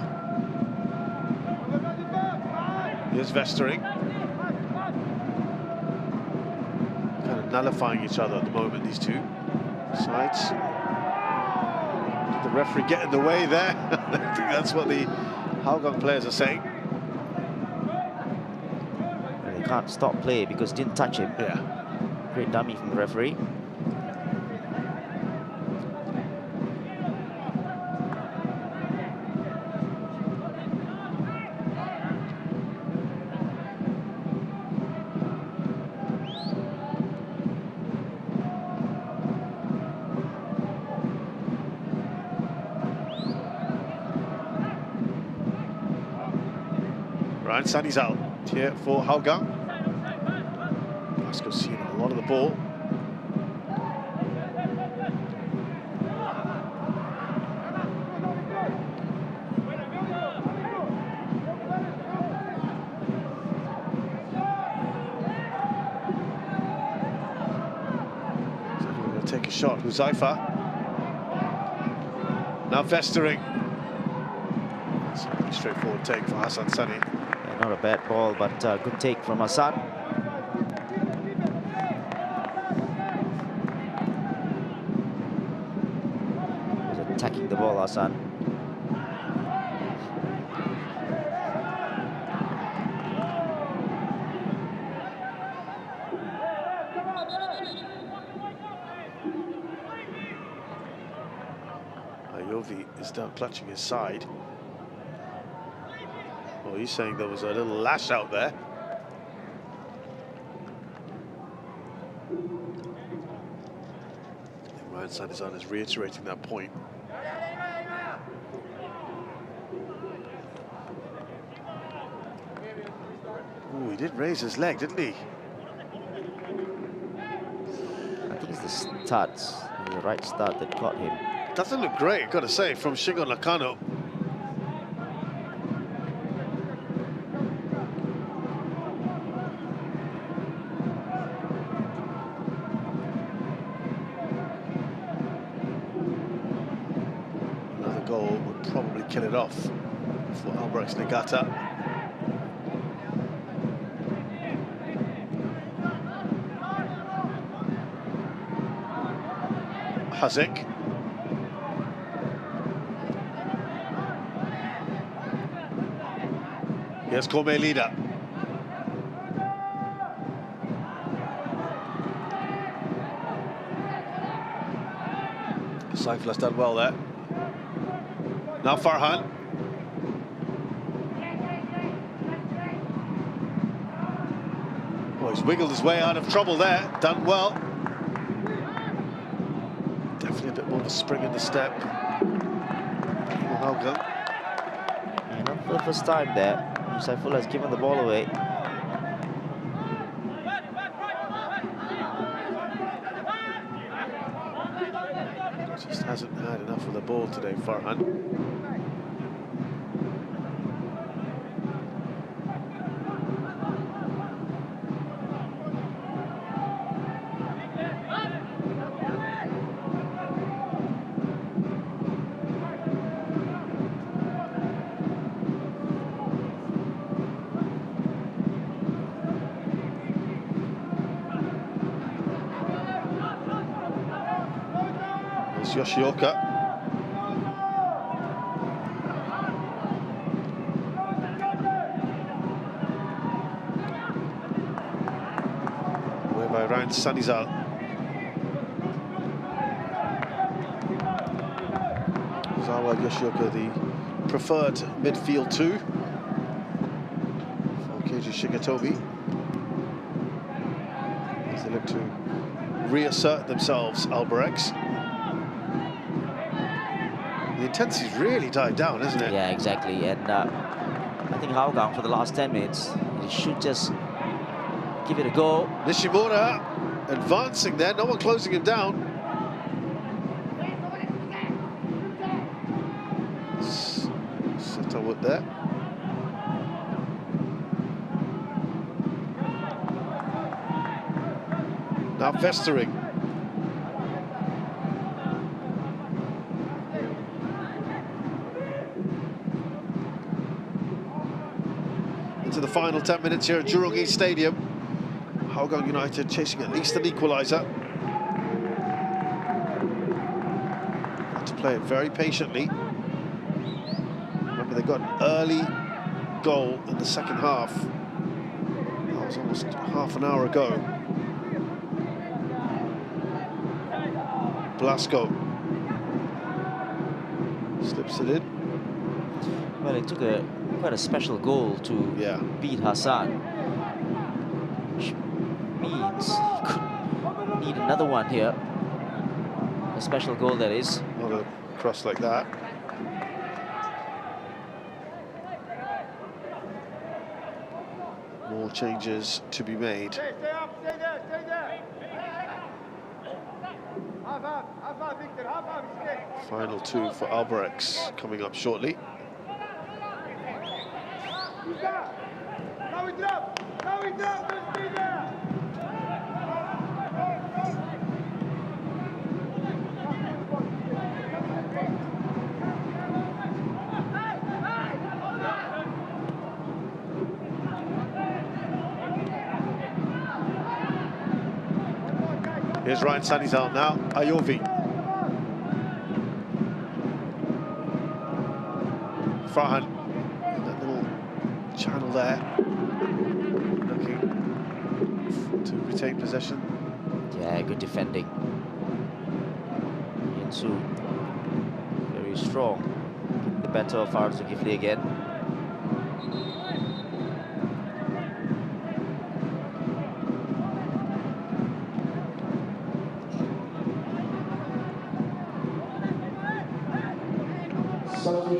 [SPEAKER 1] Here's Vestering. Kind of nullifying each other at the moment, these two sides. Did the referee get in the way there? I think that's what the Hougang players are saying.
[SPEAKER 5] Can't stop play because didn't touch him.
[SPEAKER 1] Yeah.
[SPEAKER 5] Great dummy from the referee.
[SPEAKER 1] Ryan Sunny's out here for Hougang. Blasco's seen a lot of the ball. So we're going to take a shot. Huzaifa. Now Vestering. It's a pretty straightforward take for Hassan Sani.
[SPEAKER 5] Yeah, not a bad ball, but good take from Hassan. Attacking the ball, Hassan.
[SPEAKER 1] Ayovi is down clutching his side. Well, he's saying there was a little lash out there. Ryan Sanizan is reiterating that point. Ooh, he did raise his leg, didn't he?
[SPEAKER 5] I think it's the studs, the right stud that caught him.
[SPEAKER 1] Doesn't look great, got to say, from Shingo Nakano. goal would probably kill it off for Albirex Niigata. Hazik. Here's Korme leader. Saifulah's done well there. Now Farhan. Oh, he's wiggled his way out of trouble there. Done well. Definitely a bit more of a spring in the step. Hougang.
[SPEAKER 5] Yeah, not for the first time there. Saifulah has given the ball away.
[SPEAKER 1] Just hasn't had enough of the ball today, Farhan. It's Yoshioka. Away by Ryan Sanizal. Zawa Yoshioka, the preferred midfield two for Keiji Shigetobi, as they look to reassert themselves, Albirex. The intensity's really died down, isn't it?
[SPEAKER 5] Yeah, exactly. And I think Hougang for the last 10 minutes, he should just give it a go.
[SPEAKER 1] Nishimura advancing there, no one closing him down. Setterwood there. Now Vestering. Into the final 10 minutes here at Jurong East Stadium. Hougang United chasing at least an equaliser. Had to play it very patiently. Remember, they got an early goal in the second half. That was almost half an hour ago. Blasco slips it in.
[SPEAKER 5] Well, it took quite a special goal to beat Hassan, which means he could need another one here. A special goal, that is.
[SPEAKER 1] Not a cross like that. More changes to be made.
[SPEAKER 7] Stay up, stay there, stay there. Half, Victor, half, stay.
[SPEAKER 1] Final two for Albirex coming up shortly.
[SPEAKER 7] Now we drop, let's be there.
[SPEAKER 1] Here's Ryan Sanizal now, Ayovi. Farhan, in that little channel there, looking to retain possession.
[SPEAKER 5] Yeah, good defending. Yinsu, very strong. The better of Farzu Gifli again.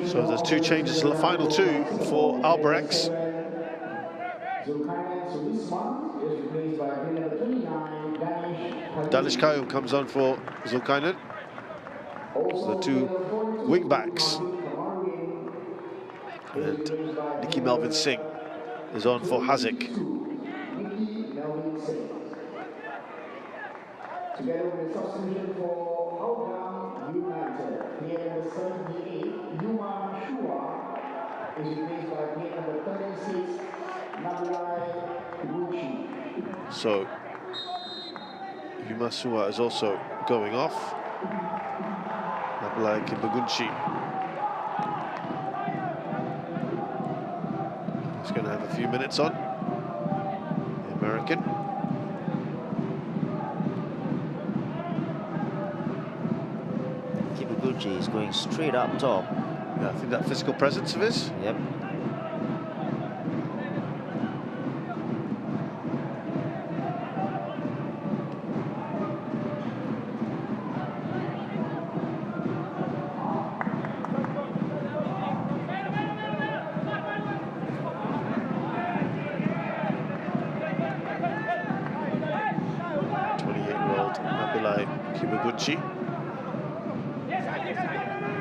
[SPEAKER 1] So there's two changes to the final two for Albirex. Danish Kayum comes on for Zulkainen. So the two wing backs. And Nicky Melvin Singh is on for Hazik.
[SPEAKER 6] Together with the substitution for Hougang United, here in the 78th
[SPEAKER 1] So Yumasua is also going off. Nabalai Kimbagunchi. He's going to have a few minutes on. The American.
[SPEAKER 5] Kimbagunchi is going straight up top.
[SPEAKER 1] Yeah, I think that physical presence of his.
[SPEAKER 5] Yep.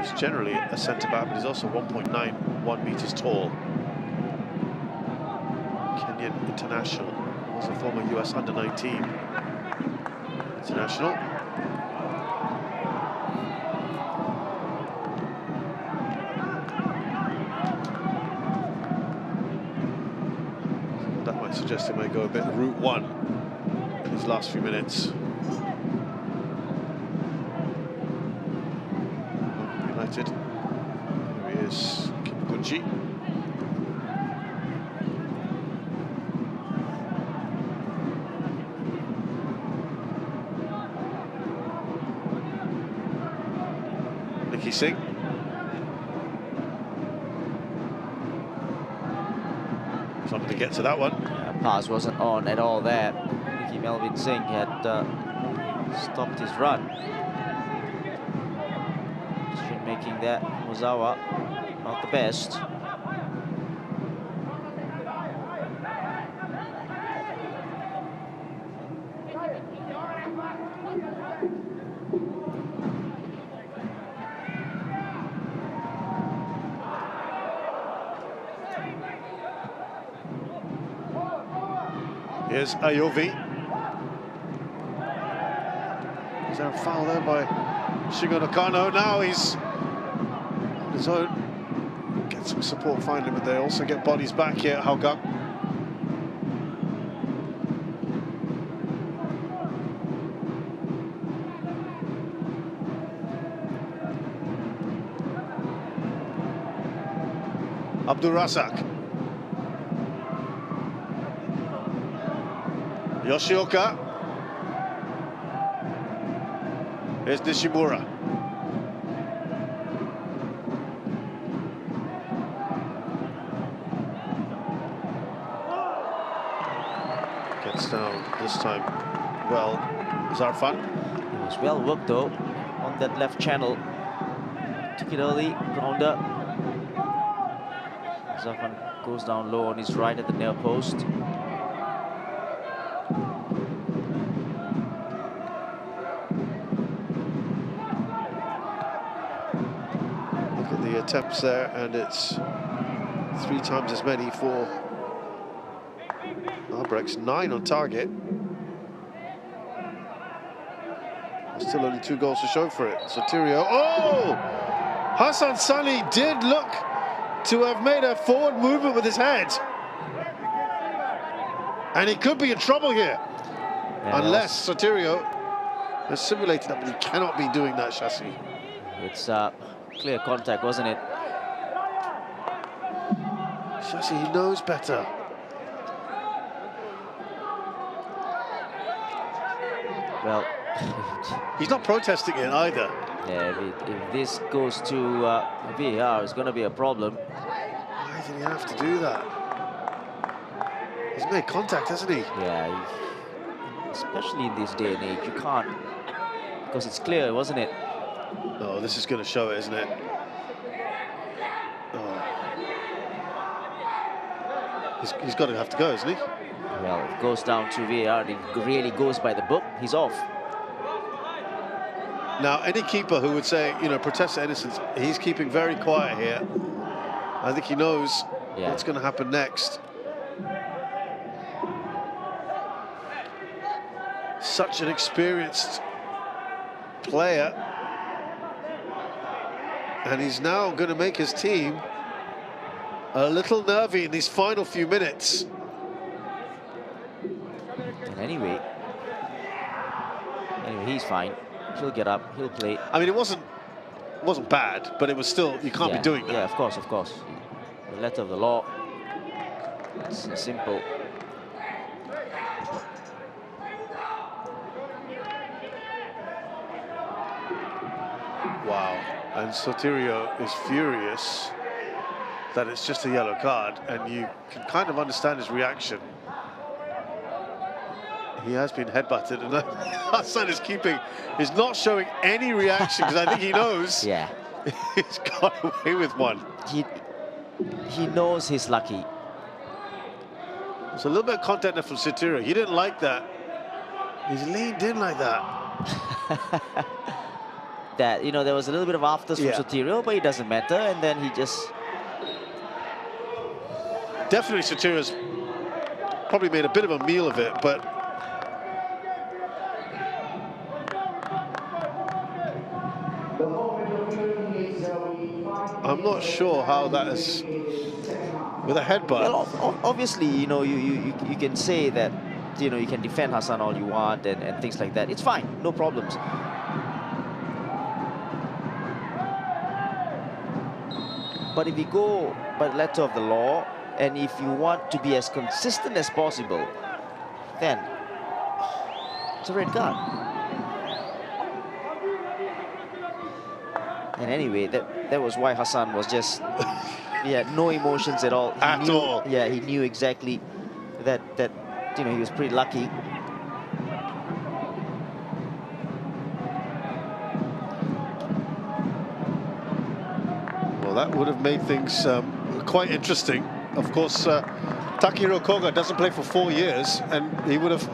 [SPEAKER 1] He's generally a centre-back, but he's also 1.91 metres tall. Kenyan international, was a former US under-19 international. That might suggest he may go a bit route one in his last few minutes. United. Here he is, Kimbagunchi. Nicky Singh. Something to get to that one.
[SPEAKER 5] Yeah, pass wasn't on at all there. Nicky Melvin Singh had stopped his run. Making that Mozawa not the best.
[SPEAKER 1] Here's Ayovi. Is there a foul there by Shingo Nakano? Now he's on his own. Get some support finally, but they also get bodies back here at Hougang. Abdul Razak. Yoshioka. Here's Nishimura. Gets down this time. Well, Zarfan.
[SPEAKER 5] It was well worked though on that left channel. Took it early, grounder. Zarfan goes down low on his right at the near post.
[SPEAKER 1] Attempts there, and it's 3 times as many for Albirex. 9 on target. Still only 2 goals to show for it. Sotirio. Oh! Hassan Sani did look to have made a forward movement with his head. And he could be in trouble here. Yeah, unless Sotirio has simulated that, but he cannot be doing that, Shasi.
[SPEAKER 5] It's clear contact, wasn't it?
[SPEAKER 1] Shasi, he knows better.
[SPEAKER 5] Well,
[SPEAKER 1] he's not protesting it either.
[SPEAKER 5] Yeah, if this goes to VAR, it's going to be a problem.
[SPEAKER 1] Why did he have to do that? He's made contact, hasn't he?
[SPEAKER 5] Yeah, especially in this day and age, you can't, because it's clear, wasn't it?
[SPEAKER 1] No, this is going to show it, isn't it? Oh. He's got to have to go, isn't he?
[SPEAKER 5] Well, it goes down to VAR, and it really goes by the book, he's off.
[SPEAKER 1] Now, any keeper who would say, you know, protest innocence, he's keeping very quiet here. I think he knows what's going to happen next. Such an experienced player. And he's now going to make his team a little nervy in these final few minutes.
[SPEAKER 5] Anyway, he's fine. He'll get up. He'll play.
[SPEAKER 1] I mean, it wasn't bad, but it was still, you can't be doing that.
[SPEAKER 5] Yeah, of course. The letter of the law. It's simple.
[SPEAKER 1] Wow. And Sotirio is furious that it's just a yellow card, and you can kind of understand his reaction. He has been headbutted, and Hassan is not showing any reaction, because I think he knows he's got away with one.
[SPEAKER 5] He knows he's lucky.
[SPEAKER 1] There's a little bit of content there from Sotirio. He didn't like that. He's leaned in like that.
[SPEAKER 5] That, you know, there was a little bit of afters from Sotirio, but it doesn't matter, and then he just...
[SPEAKER 1] Definitely Sotirio's probably made a bit of a meal of it, but I'm not sure how that is with a headbutt.
[SPEAKER 5] Well, obviously, you know, you can say that, you know, you can defend Hassan all you want and things like that. It's fine, no problems. But if you go by the letter of the law, and if you want to be as consistent as possible, then it's a red card. And anyway, that was why Hassan was just, no emotions at all.
[SPEAKER 1] At all.
[SPEAKER 5] Yeah, he knew exactly that you know, he was pretty lucky.
[SPEAKER 1] Well, that would have made things quite interesting. Of course, Takahiro Koga doesn't play for 4 years, and he would have,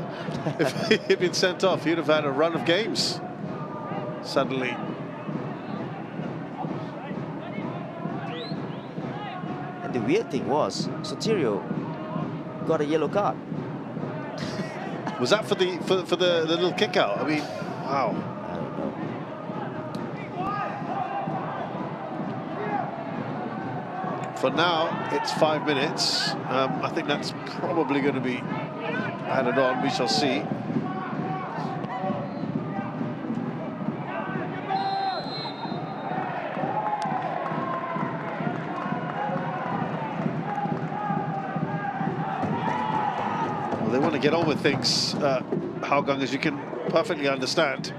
[SPEAKER 1] if he'd been sent off, he'd have had a run of games suddenly.
[SPEAKER 5] And the weird thing was, Sotirio got a yellow card.
[SPEAKER 1] Was that for the little kick out? I mean, wow.
[SPEAKER 5] I don't know.
[SPEAKER 1] For now, it's 5 minutes. I think that's probably going to be added on. We shall see. Well, they want to get on with things, Hougang, as you can perfectly understand.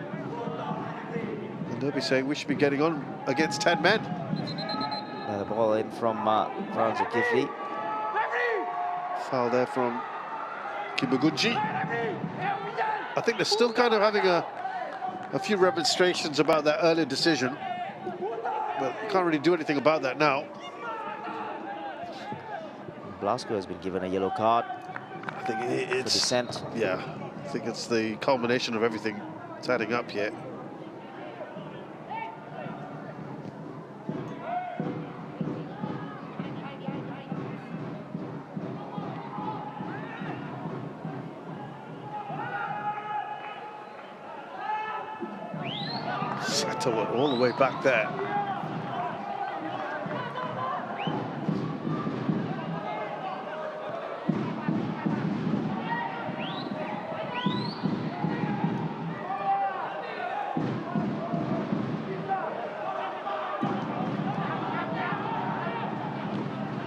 [SPEAKER 1] And they'll be saying we should be getting on against 10 men.
[SPEAKER 5] The ball in from Franz Kifli.
[SPEAKER 1] Foul there from Kibaguchi. I think they're still kind of having a few remonstrations about that earlier decision, but can't really do anything about that now.
[SPEAKER 5] Blasco has been given a yellow card.
[SPEAKER 1] I think it's
[SPEAKER 5] dissent.
[SPEAKER 1] Yeah, I think it's the culmination of everything that's adding up here. Sato went all the way back there.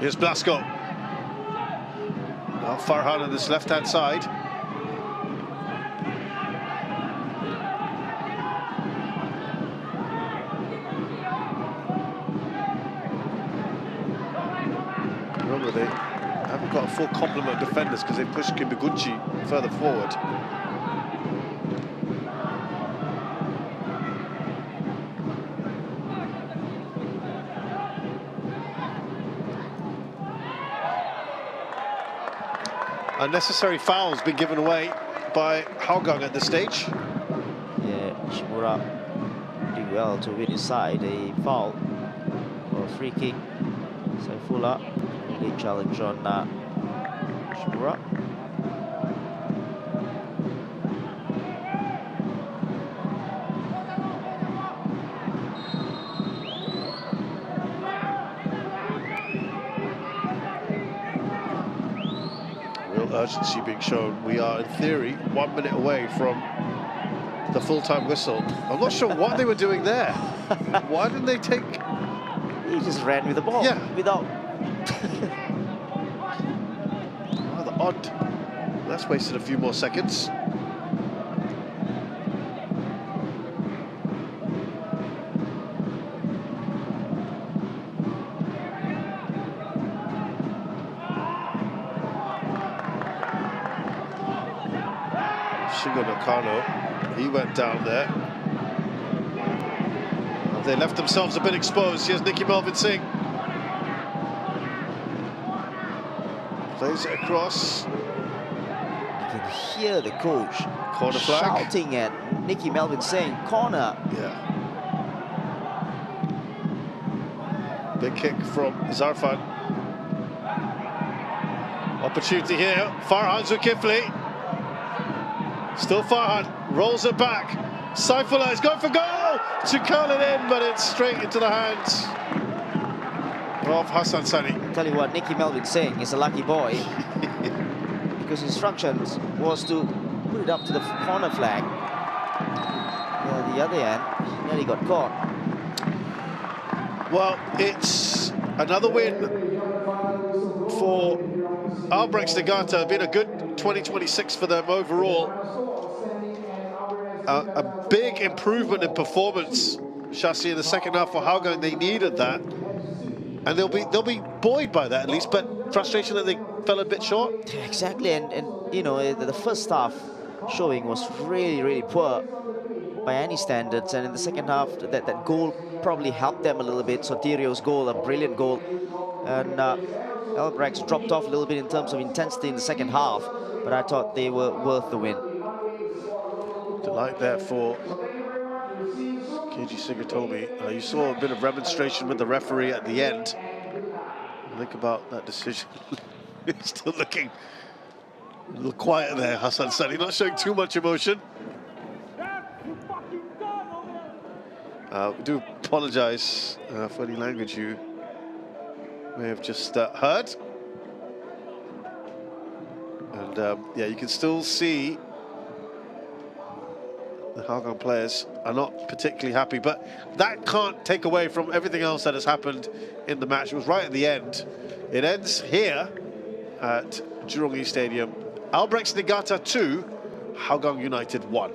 [SPEAKER 1] Here's Blasco. Now Farhan on this left-hand side. Remember, they haven't got a full complement of defenders because they pushed Kibaguchi further forward. Unnecessary fouls been given away by Hougang at this stage.
[SPEAKER 5] Yeah, Ishimura doing well to win his side. A foul or a free kick. Saifullah, really challenge on Ishimura.
[SPEAKER 1] urgency being shown. We are, in theory, 1 minute away from the full-time whistle. I'm not sure what they were doing there. Why didn't they take...
[SPEAKER 5] He just ran with the ball.
[SPEAKER 1] Yeah.
[SPEAKER 5] Without...
[SPEAKER 1] Rather odd. That's wasted a few more seconds. Nakano, he went down there. They left themselves a bit exposed. Here's Nicky Melvin Singh. Plays it across.
[SPEAKER 5] You can hear the coach
[SPEAKER 1] Corner flag.
[SPEAKER 5] shouting at Nicky Melvin Singh, corner.
[SPEAKER 1] Yeah. Big kick from Zarfan. Opportunity here. Farhan Zulkifli. Still Farhan, rolls it back. Saifullah is going for goal to curl it in, but it's straight into the hands of Hassan Sani.
[SPEAKER 5] I tell you what, Nicky Melvin Singh is a lucky boy because instructions was to put it up to the corner flag. Yeah, the other end, nearly got caught.
[SPEAKER 1] Well, it's another win for Albirex Niigata. Been a good 2026 for them overall. A big improvement in performance, Shasi, in the second half for Hougang. They needed that, and they'll be buoyed by that at least. But frustration that they fell a bit short.
[SPEAKER 5] Exactly, and you know, the first half showing was really poor by any standards, and in the second half that goal probably helped them a little bit. Sotirio's goal, a brilliant goal, and Albirex dropped off a little bit in terms of intensity in the second half, but I thought they were worth the win.
[SPEAKER 1] Delight there for Keiji Sigatomi. You saw a bit of remonstration with the referee at the end. Think about that decision. Still looking a little quiet there, Hassan Sani, not showing too much emotion. We do apologise for any language you may have just heard. And yeah, you can still see the Hougang players are not particularly happy, but that can't take away from everything else that has happened in the match. It was right at the end. It ends here at Jurong East Stadium. Albirex Niigata 2, Hougang United 1.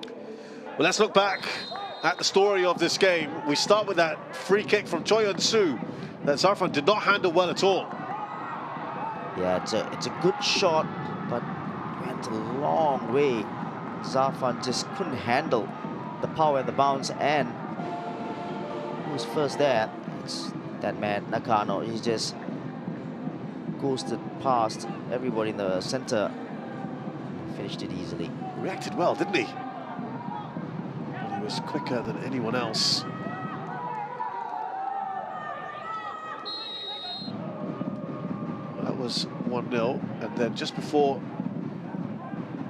[SPEAKER 1] Well, let's look back at the story of this game. We start with that free kick from Choi Eun-soo that Zarfan did not handle well at all.
[SPEAKER 5] Yeah, it's a good shot, but went a long way. Zarfan just couldn't handle the power and the bounce, and who's first there? It's that man, Nakano. He just ghosted past everybody in the center. Finished it easily.
[SPEAKER 1] Reacted well, didn't he? But he was quicker than anyone else. That was 1-0, and then just before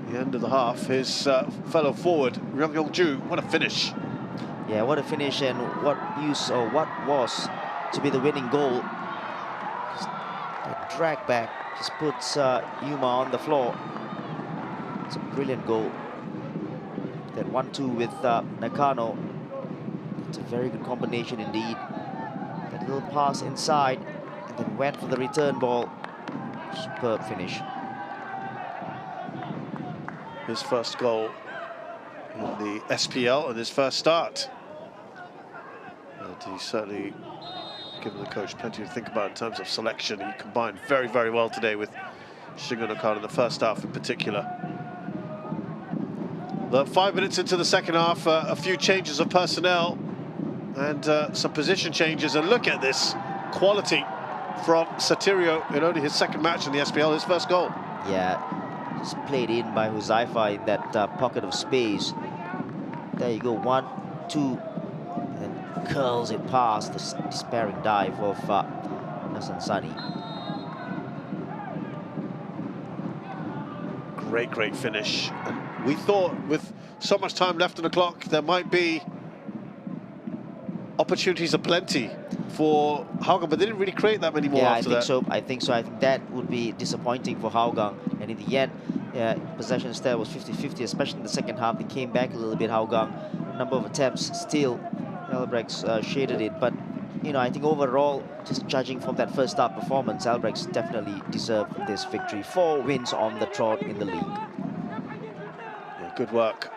[SPEAKER 1] the end of the half, his fellow forward, Ryung Yong-ju, what a finish.
[SPEAKER 5] Yeah, what a finish, and what was to be the winning goal. Just the drag back just puts Yuma on the floor. It's a brilliant goal. That 1-2 with Nakano. It's a very good combination indeed. That little pass inside, and then went for the return ball. Superb finish.
[SPEAKER 1] His first goal in the SPL and his first start. And he's certainly given the coach plenty to think about in terms of selection. He combined very, very well today with Shingo Nakano in the first half in particular. The 5 minutes into the second half, a few changes of personnel and some position changes. And look at this quality from Sotirio in only his second match in the SPL, his first goal.
[SPEAKER 5] Yeah, just played in by Huzaifa in that pocket of space. There you go, 1-2, and curls it past the despairing dive of Hassan Sani.
[SPEAKER 1] Great finish. And we thought with so much time left on the clock, there might be opportunities aplenty for Hougang, but they didn't really create that many more
[SPEAKER 5] Yeah,
[SPEAKER 1] after that.
[SPEAKER 5] I think so. I think that would be disappointing for Hougang. And in the end, possession stat was 50-50, especially in the second half. They came back a little bit, Hougang. Number of attempts, still, Albirex shaded it. But, you know, I think overall, just judging from that first half performance, Albirex definitely deserved this victory. 4 wins on the trot in the league.
[SPEAKER 1] Yeah, good work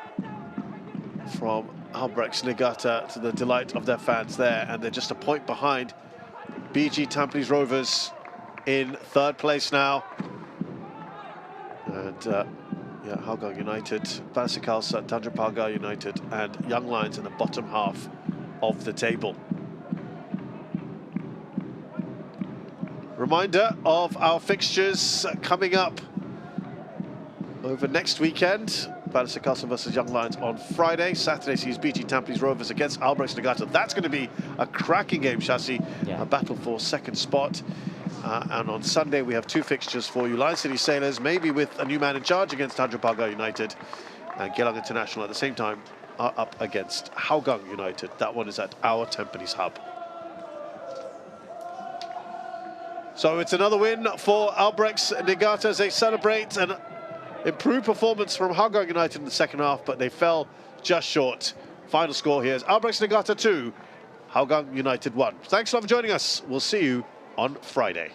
[SPEAKER 1] from Albirex Niigata, to the delight of their fans there, and they're just a point behind BG Tampines Rovers in 3rd place now. And yeah, Hougang United, Pasir Khalsa, Tanjung Pagar United and Young Lions in the bottom half of the table. Reminder of our fixtures coming up over next weekend. Pasir Khalsa versus Young Lions on Friday. Saturday sees BG Tampines Rovers against Albirex Niigata. That's going to be a cracking game, Shasi.
[SPEAKER 5] Yeah.
[SPEAKER 1] A battle for 2nd spot. And on Sunday we have 2 fixtures for you. Lion City Sailors, maybe with a new man in charge, against Tanjung Pagar United. And Geylang International at the same time are up against Hougang United. That one is at our Tampines hub. So it's another win for Albirex Niigata as they celebrate an improved performance from Hougang United in the second half, but they fell just short. Final score here is Albirex Niigata 2, Hougang United 1. Thanks a lot for joining us. We'll see you on Friday.